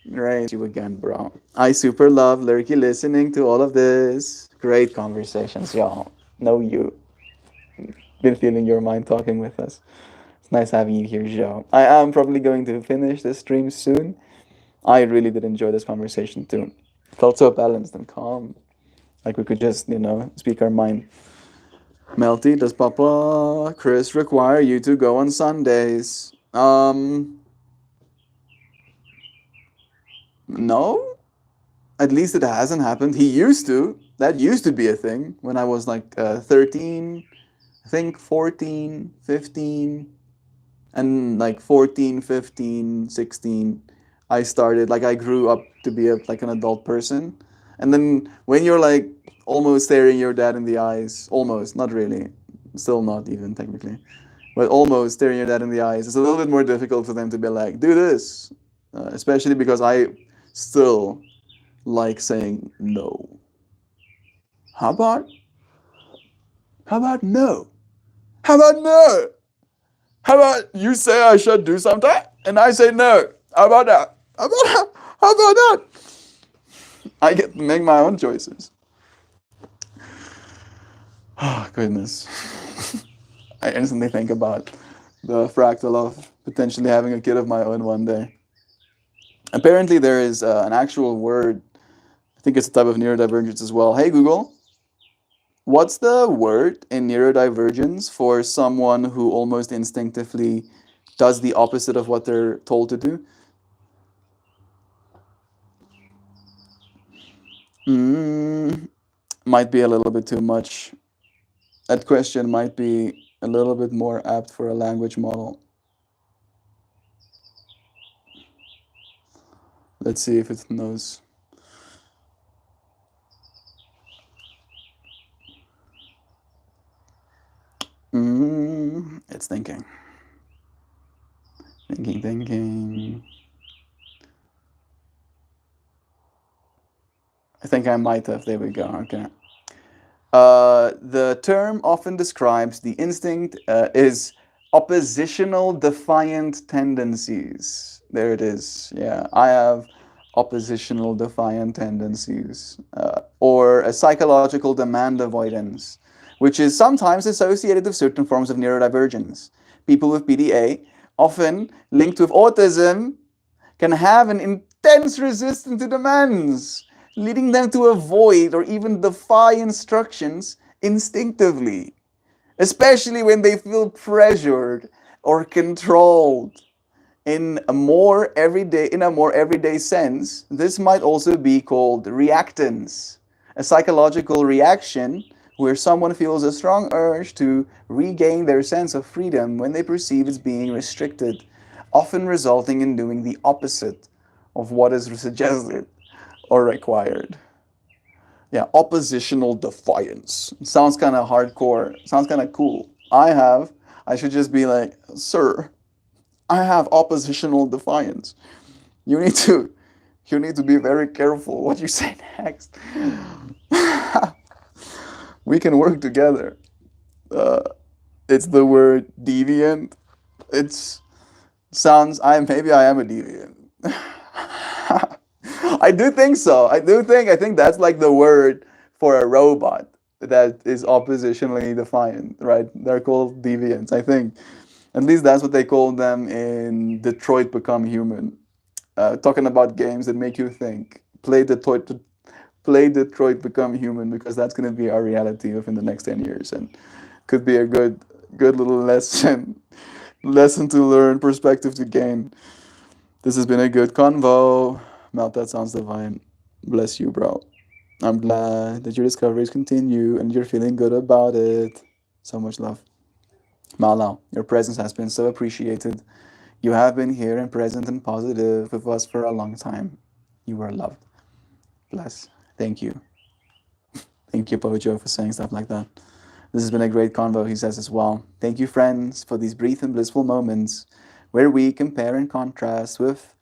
Right? You again, bro. I super love lurky listening to all of this. Great conversations, y'all. Know you. Been feeling your mind talking with us. It's nice having you here, Joe. I am probably going to finish this stream soon. I really did enjoy this conversation too. Felt so balanced and calm. Like we could just, speak our mind. Melty, does Papa Chris require you to go on Sundays? No. At least it hasn't happened. He used to. That used to be a thing when I was like 13, I think 14, 15, and like 14, 15, 16. I started, like I grew up to be like an adult person. And then when you're like almost staring your dad in the eyes, almost, not really, still not even technically. but almost staring your dad in the eyes. It's a little bit more difficult for them to be like, do this, especially because I still like saying no. How about how about no? How about no? How about you say I should do something and I say no? How about that? How about that? I get to make my own choices. Oh goodness. I instantly think about the fractal of potentially having a kid of my own one day. Apparently there is an actual word. I think it's a type of neurodivergence as well. Hey Google, what's the word in neurodivergence for someone who almost instinctively does the opposite of what they're told to do? Mm, might be a little bit too much. That question might be a little bit more apt for a language model. Let's see if it knows. It's thinking. Thinking. I think I might have. There we go. Okay. The term often describes the instinct is oppositional defiant tendencies. There it is. Yeah, I have oppositional defiant tendencies, or a psychological demand avoidance, which is sometimes associated with certain forms of neurodivergence. People with PDA, often linked with autism, can have an intense resistance to demands, leading them to avoid or even defy instructions instinctively, especially when they feel pressured or controlled. In a more everyday sense, this might also be called reactance, a psychological reaction where someone feels a strong urge to regain their sense of freedom when they perceive it's being restricted, often resulting in doing the opposite of what is suggested or required. Yeah, oppositional defiance. Sounds kind of hardcore. Sounds kind of cool. I should just be like, sir, I have oppositional defiance. You need to, you need to be very careful what you say next. We can work together. Uh, it's the word deviant. It's sounds. I am a deviant. I do think so. I think that's like the word for a robot that is oppositionally defiant, right? They're called deviants, I think. At least that's what they call them in Detroit Become Human. Talking about games that make you think. Play Detroit Become Human, because that's going to be our reality within the next 10 years, and could be a good little lesson to learn, perspective to gain. This has been a good convo. Melt, that sounds divine. Bless you, bro. I'm glad that your discoveries continue and you're feeling good about it. So much love. Malau, your presence has been so appreciated. You have been here and present and positive with us for a long time. You are loved. Bless. Thank you. Thank you, Pojo, for saying stuff like that. This has been a great convo, he says as well. Thank you, friends, for these brief and blissful moments where we compare and contrast with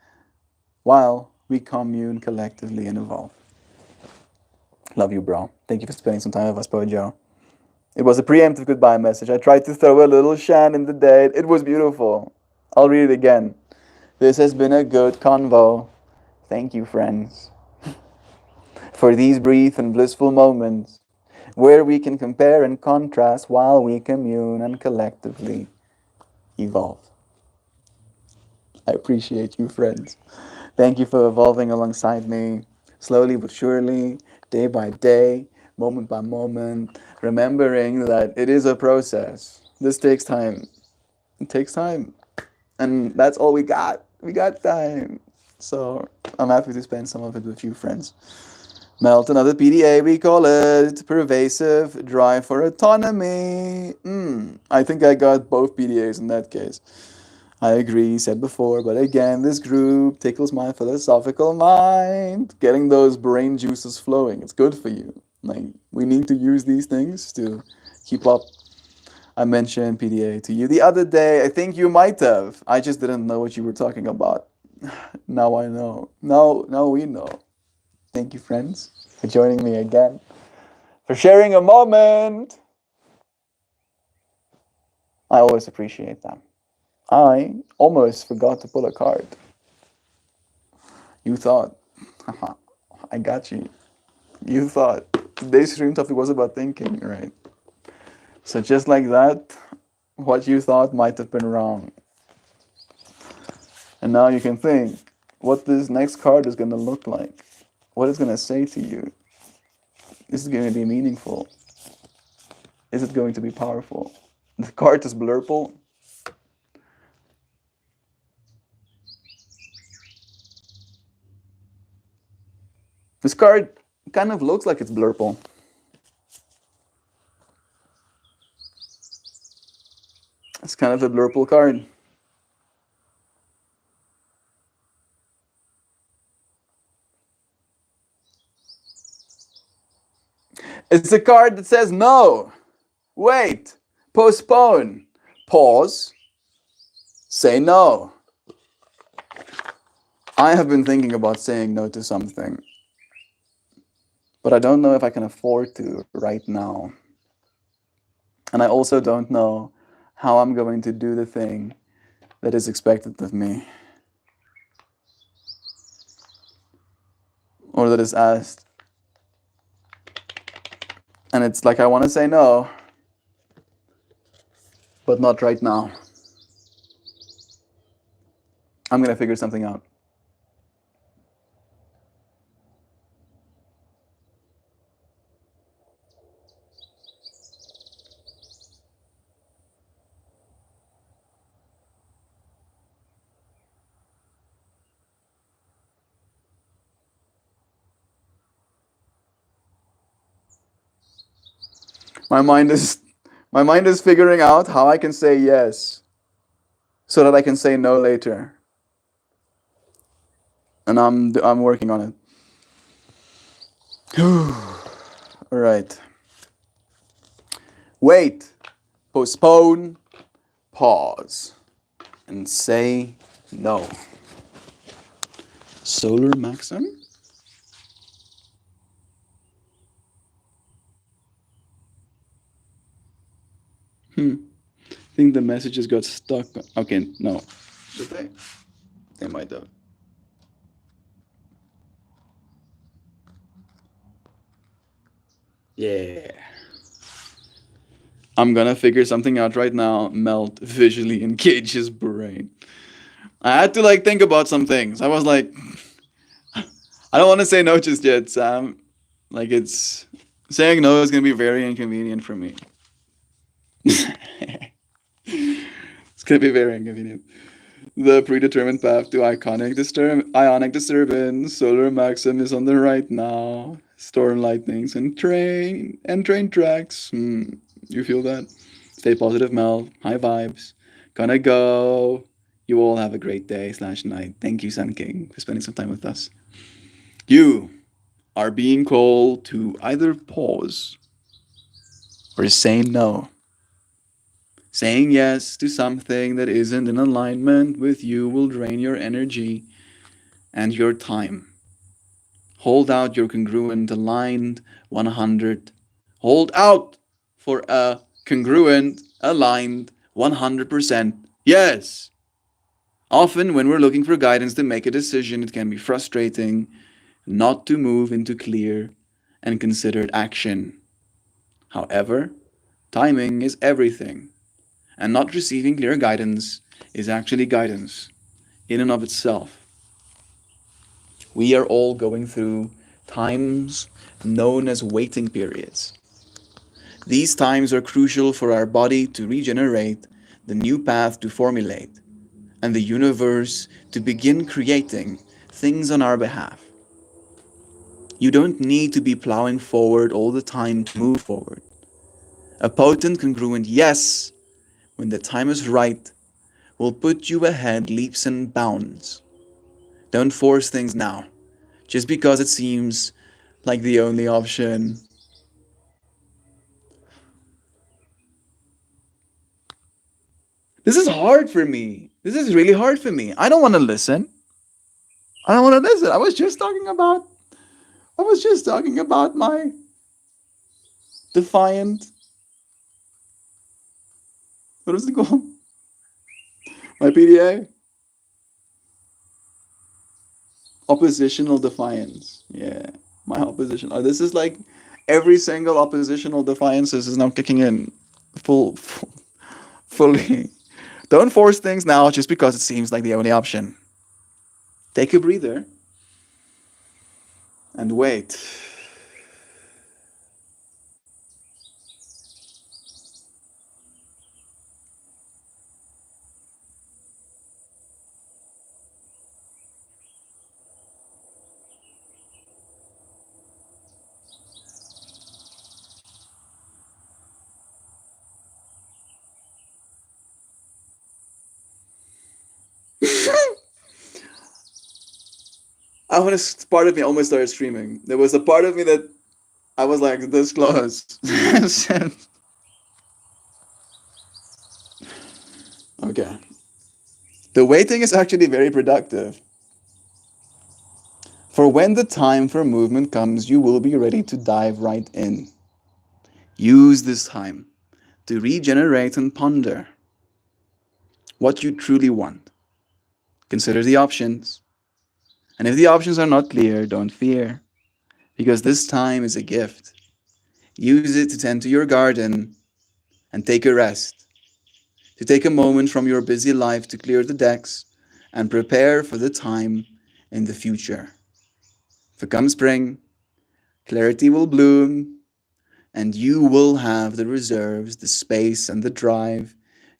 while we commune collectively and evolve. Love you, bro. Thank you for spending some time with us, Pojo. It was a preemptive goodbye message. I tried to throw a little shan in the date. It was beautiful. I'll read it again. This has been a good convo. Thank you, friends, for these brief and blissful moments where we can compare and contrast while we commune and collectively evolve. I appreciate you, friends. Thank you for evolving alongside me, slowly but surely, day by day, moment by moment, remembering that it is a process. This takes time. It takes time. And that's all we got. We got time. So I'm happy to spend some of it with you, friends. Melt another PDA, we call it pervasive drive for autonomy. I think I got both PDAs in that case. I agree, said before, but again, this group tickles my philosophical mind. Getting those brain juices flowing, it's good for you. Like, we need to use these things to keep up I mentioned PDA to you the other day. I think you might have. I just didn't know what you were talking about. Now I know. Now we know. Thank you, friends, for joining me again, for sharing a moment. I always appreciate that. I almost forgot to pull a card. You thought, haha, I got you. You thought today's stream topic was about thinking, right? So just like that, what you thought might have been wrong. And now you can think what this next card is going to look like, what it's going to say to you. Is it going to be meaningful? Is it going to be powerful? The card is Blurple. This card kind of looks like it's Blurple. It's kind of a Blurple card. It's a card that says no, wait, postpone, pause, say no. I have been thinking about saying no to something, but I don't know if I can afford to right now. And I also don't know how I'm going to do the thing that is expected of me, or that is asked. And it's like I want to say no, but not right now. I'm going to figure something out. My mind is figuring out how I can say yes so that I can say no later. And I'm working on it. All right. Wait, postpone, pause, and say no. Solar Maxim? I think the messages got stuck. Okay, no. Did they? They might have. Yeah. I'm gonna figure something out right now. Melt visually engage his brain. I had to think about some things. I was like, I don't want to say no just yet, Sam. It's saying no is gonna be very inconvenient for me. It's gonna be very inconvenient. The predetermined path to ionic disturbance. Solar Maxim is on the right now. Storm lightnings and train tracks. You feel that? Stay positive, Mel. High vibes. Gonna go. You all have a great day / night. Thank you, Sun King, for spending some time with us. You are being called to either pause or say no. Saying yes to something that isn't in alignment with you will drain your energy and your time. Hold out your congruent, aligned 100. Hold out for a congruent, aligned 100%. Yes! Often, when we're looking for guidance to make a decision, it can be frustrating not to move into clear and considered action. However, timing is everything, and not receiving clear guidance is actually guidance in and of itself. We are all going through times known as waiting periods. These times are crucial for our body to regenerate, the new path to formulate, and the universe to begin creating things on our behalf. You don't need to be plowing forward all the time to move forward. A potent, congruent yes, when the time is right, will put you ahead leaps and bounds. Don't force things now, just because it seems like the only option. This is hard for me. This is really hard for me. I don't want to listen. I don't want to listen. I was just talking about my defiant, what is it called? My PDA? Oppositional defiance. Yeah. My opposition. Oh, this is like every single oppositional defiance is now kicking in fully. Don't force things now just because it seems like the only option. Take a breather and wait. Part of me almost started streaming. There was a part of me that I was like this close. Okay. The waiting is actually very productive. For when the time for movement comes, you will be ready to dive right in. Use this time to regenerate and ponder what you truly want. Consider the options. And if the options are not clear, don't fear, because this time is a gift. Use it to tend to your garden and take a rest, to take a moment from your busy life to clear the decks and prepare for the time in the future. For come spring, clarity will bloom, and you will have the reserves, the space, and the drive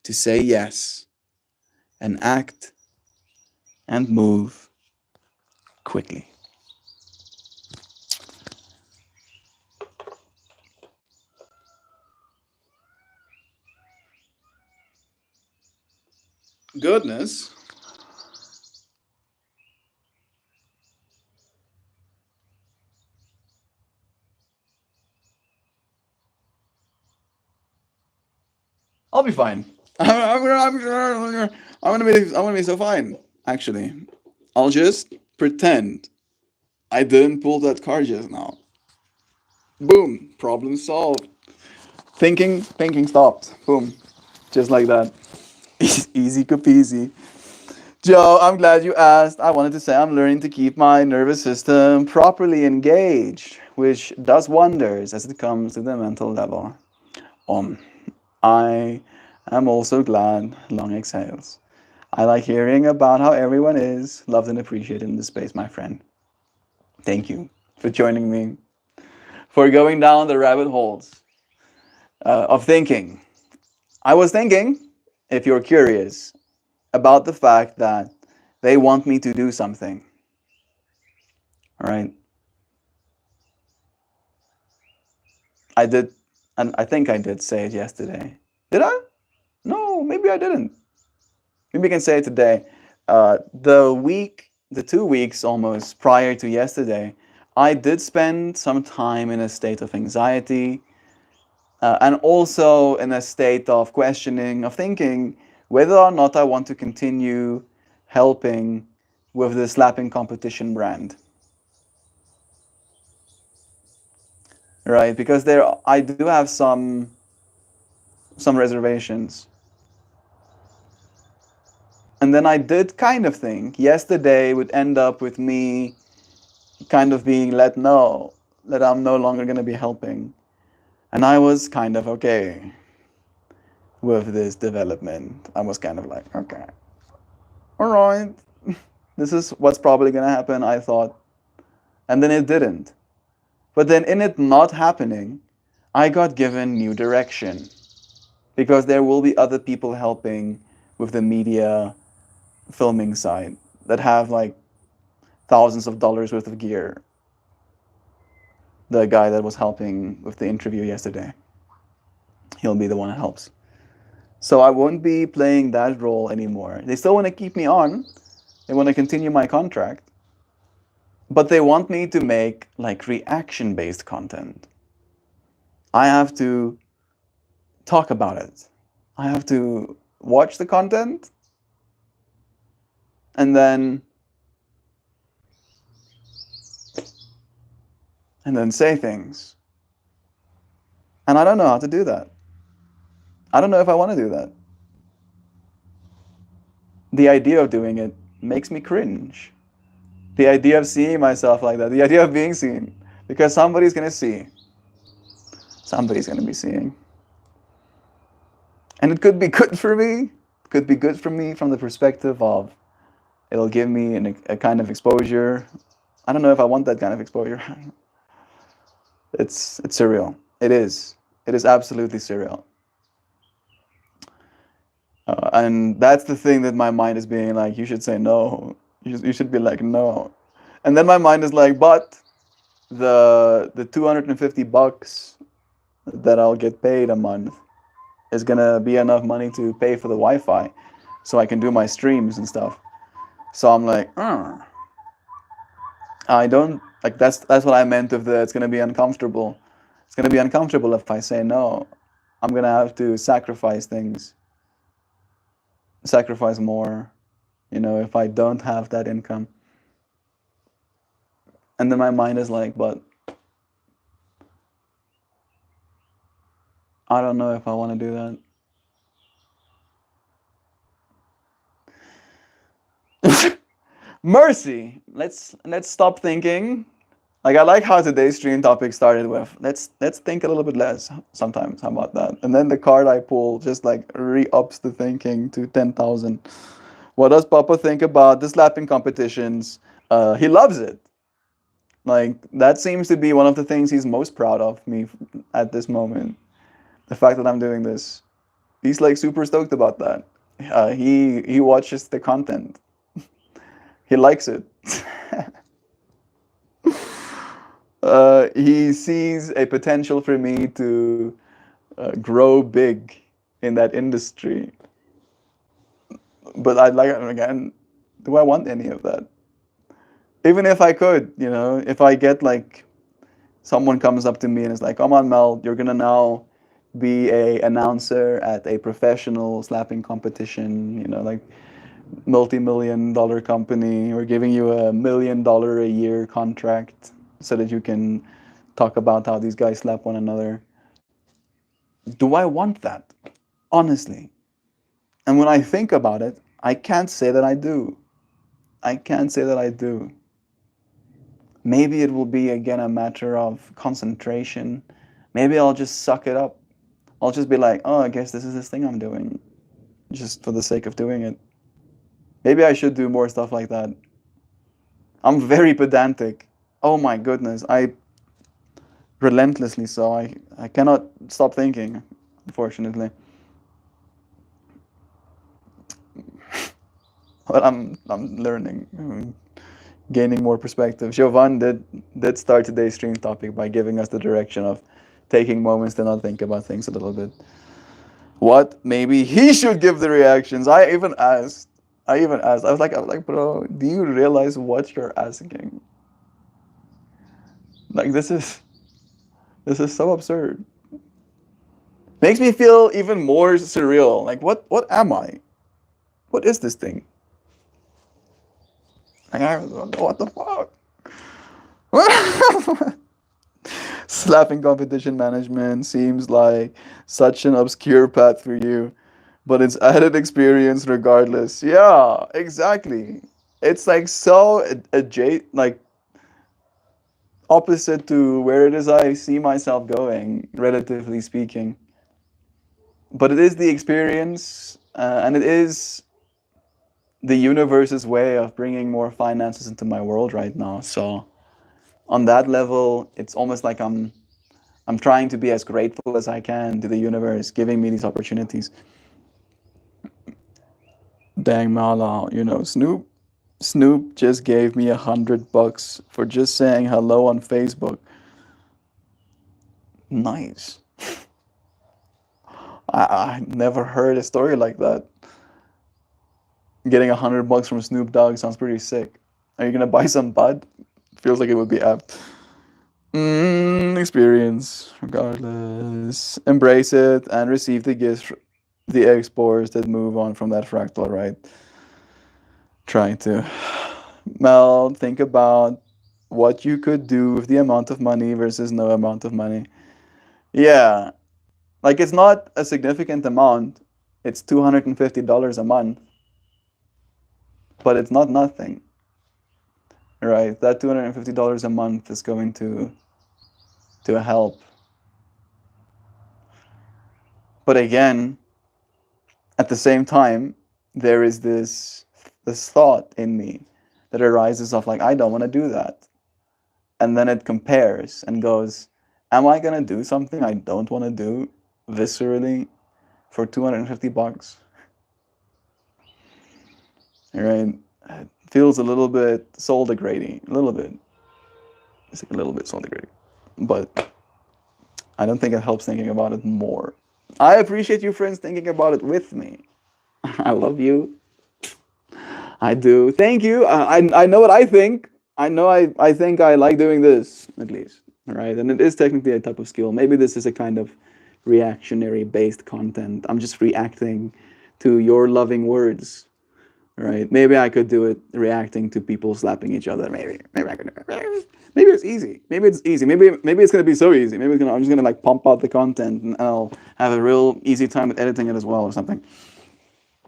to say yes and act and move quickly. Goodness. I'll be fine. I'm gonna be so fine. Actually, I'll just pretend I didn't pull that card just now. Boom, problem solved. Thinking stopped. Boom, just like that. Easy peasy. Joe, I'm glad you asked. I wanted to say I'm learning to keep my nervous system properly engaged, which does wonders as it comes to the mental level. Um, I am also glad. Long exhales. I like hearing about how everyone is loved and appreciated in the space, my friend. Thank you for joining me, for going down the rabbit holes of thinking. I was thinking, if you're curious, about the fact that they want me to do something. All right. I did, and I think I did say it yesterday. Did I? No, maybe I didn't. Maybe I can say it today. The 2 weeks almost prior to yesterday, I did spend some time in a state of anxiety and also in a state of questioning, of thinking whether or not I want to continue helping with the slapping competition brand. Right? Because I do have some reservations. And then I did kind of think yesterday would end up with me kind of being let know that I'm no longer going to be helping. And I was kind of okay with this development. I was kind of like, okay, all right, this is what's probably going to happen, I thought. And then it didn't. But then in it not happening, I got given new direction because there will be other people helping with the media filming side that have like thousands of dollars worth of gear. The guy that was helping with the interview yesterday, he'll be the one that helps. So I won't be playing that role anymore. They still want to keep me on. They want to continue my contract. But they want me to make like reaction based content. I have to talk about it. I have to watch the content and then say things. And I don't know how to do that. I don't know if I want to do that. The idea of doing it makes me cringe. The idea of seeing myself like that, the idea of being seen, because somebody's going to see. Somebody's going to be seeing. And it could be good for me. It could be good for me from the perspective of it'll give me a kind of exposure. I don't know if I want that kind of exposure. It's surreal. It is. It is absolutely surreal. And that's the thing that my mind is being like, you should say no. You should be like, no. And then my mind is like, but the $250 that I'll get paid a month is gonna be enough money to pay for the Wi-Fi, so I can do my streams and stuff. So I'm like, I don't like. That's what I meant of the. It's gonna be uncomfortable. It's gonna be uncomfortable if I say no. I'm gonna have to sacrifice things. Sacrifice more, if I don't have that income. And then my mind is like, but I don't know if I want to do that. Mercy. Let's stop thinking. Like, I like how today's stream topic started with let's think a little bit less sometimes. How about that? And then the card I pull just like re-ups the thinking to 10,000. What does Papa think about the slapping competitions? He loves it. Like, that seems to be one of the things he's most proud of me at this moment. The fact that I'm doing this. He's like super stoked about that. He watches the content. He likes it. He sees a potential for me to grow big in that industry. But again, do I want any of that? Even if I could, if I get like someone comes up to me and is like, come on, Mel, you're gonna now be a announcer at a professional slapping competition, like multi-million-dollar company. We're giving you $1 million a year contract so that you can talk about how these guys slap one another. Do I want that? Honestly. And when I think about it, I can't say that I do. I can't say that I do. Maybe it will be again a matter of concentration. Maybe I'll just suck it up. I'll just be like, oh, I guess this is this thing I'm doing, just for the sake of doing it. Maybe I should do more stuff like that. I'm very pedantic. Oh my goodness, I relentlessly so. I cannot stop thinking, unfortunately. But I'm learning, gaining more perspective. Jovan did start today's stream topic by giving us the direction of taking moments to not think about things a little bit. What? Maybe he should give the reactions. I even asked. I was like, bro, do you realize what you're asking? Like, this is so absurd. Makes me feel even more surreal. Like, what am I? What is this thing? Like, I don't know what the fuck. Slapping competition management seems like such an obscure path for you, but it's added experience regardless. Yeah, exactly. It's like so like opposite to where it is I see myself going, relatively speaking. But it is the experience, and it is the universe's way of bringing more finances into my world right now. So on that level, it's almost like I'm trying to be as grateful as I can to the universe giving me these opportunities. Dang Mala, Snoop just gave me $100 for just saying hello on Facebook. Nice. I never heard a story like that. Getting $100 from Snoop Dogg sounds pretty sick. Are you gonna buy some bud? Feels like it would be apt. Experience, regardless. Embrace it and receive the the X-bars that move on from that fractal, right? Trying to, Mel, think about what you could do with the amount of money versus no amount of money. Yeah, like it's not a significant amount. It's $250 a month, but it's not nothing, right? That $250 a month is going to help. But again, at the same time, there is this thought in me that arises of like, I don't want to do that. And then it compares and goes, am I going to do something I don't want to do viscerally for $250? Right? It feels a little bit soul degrading. A little bit. It's like a little bit soul degrading. But I don't think it helps thinking about it more. I appreciate you friends thinking about it with me. I love you. I do. Thank you. I know what I think. I know I think I like doing this, at least. Right? And it is technically a type of skill. Maybe this is a kind of reactionary based content. I'm just reacting to your loving words. Right? Maybe I could do it reacting to people slapping each other. Maybe I could do it. Maybe it's easy. Maybe it's easy. Maybe it's gonna be so easy. Maybe I'm just gonna like pump out the content and I'll have a real easy time with editing it as well or something.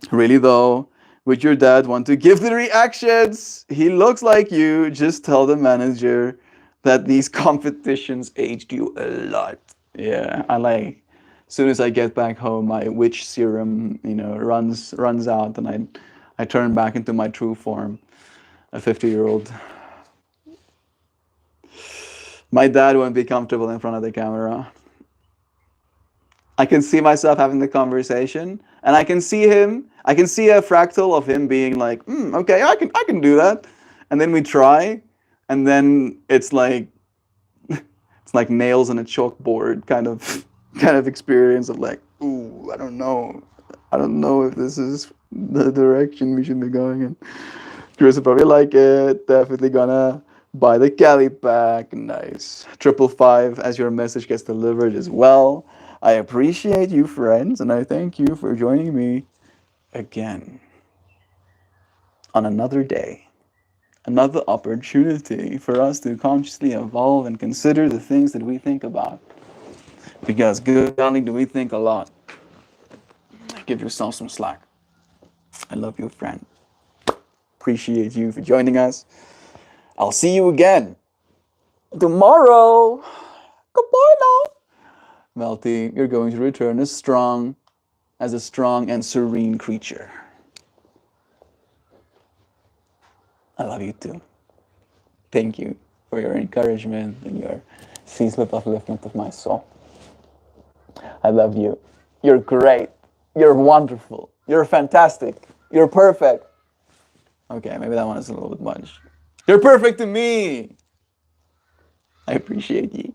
Really though, would your dad want to give the reactions? He looks like you. Just tell the manager that these competitions aged you a lot. Yeah, I like. As soon as I get back home, my witch serum, runs out, and I turn back into my true form, a 50-year-old. My dad won't be comfortable in front of the camera. I can see myself having the conversation, and I can see a fractal of him being like, okay, I can do that. And then we try, and then it's like nails on a chalkboard kind of experience of like, ooh, I don't know if this is the direction we should be going in. Chris will probably like it. Definitely gonna buy the Cali pack. Nice. 555 as your message gets delivered as well. I appreciate you, friends, and I thank you for joining me again on another day. Another opportunity for us to consciously evolve and consider the things that we think about. Because good golly, do we think a lot. Give yourself some slack. I love you, friend. Appreciate you for joining us. I'll see you again tomorrow. Goodbye now. Melty, you're going to return as a strong and serene creature. I love you too. Thank you for your encouragement and your ceaseless upliftment of my soul. I love you. You're great. You're wonderful. You're fantastic. You're perfect. Okay, maybe that one is a little bit much. You're perfect to me. I appreciate you.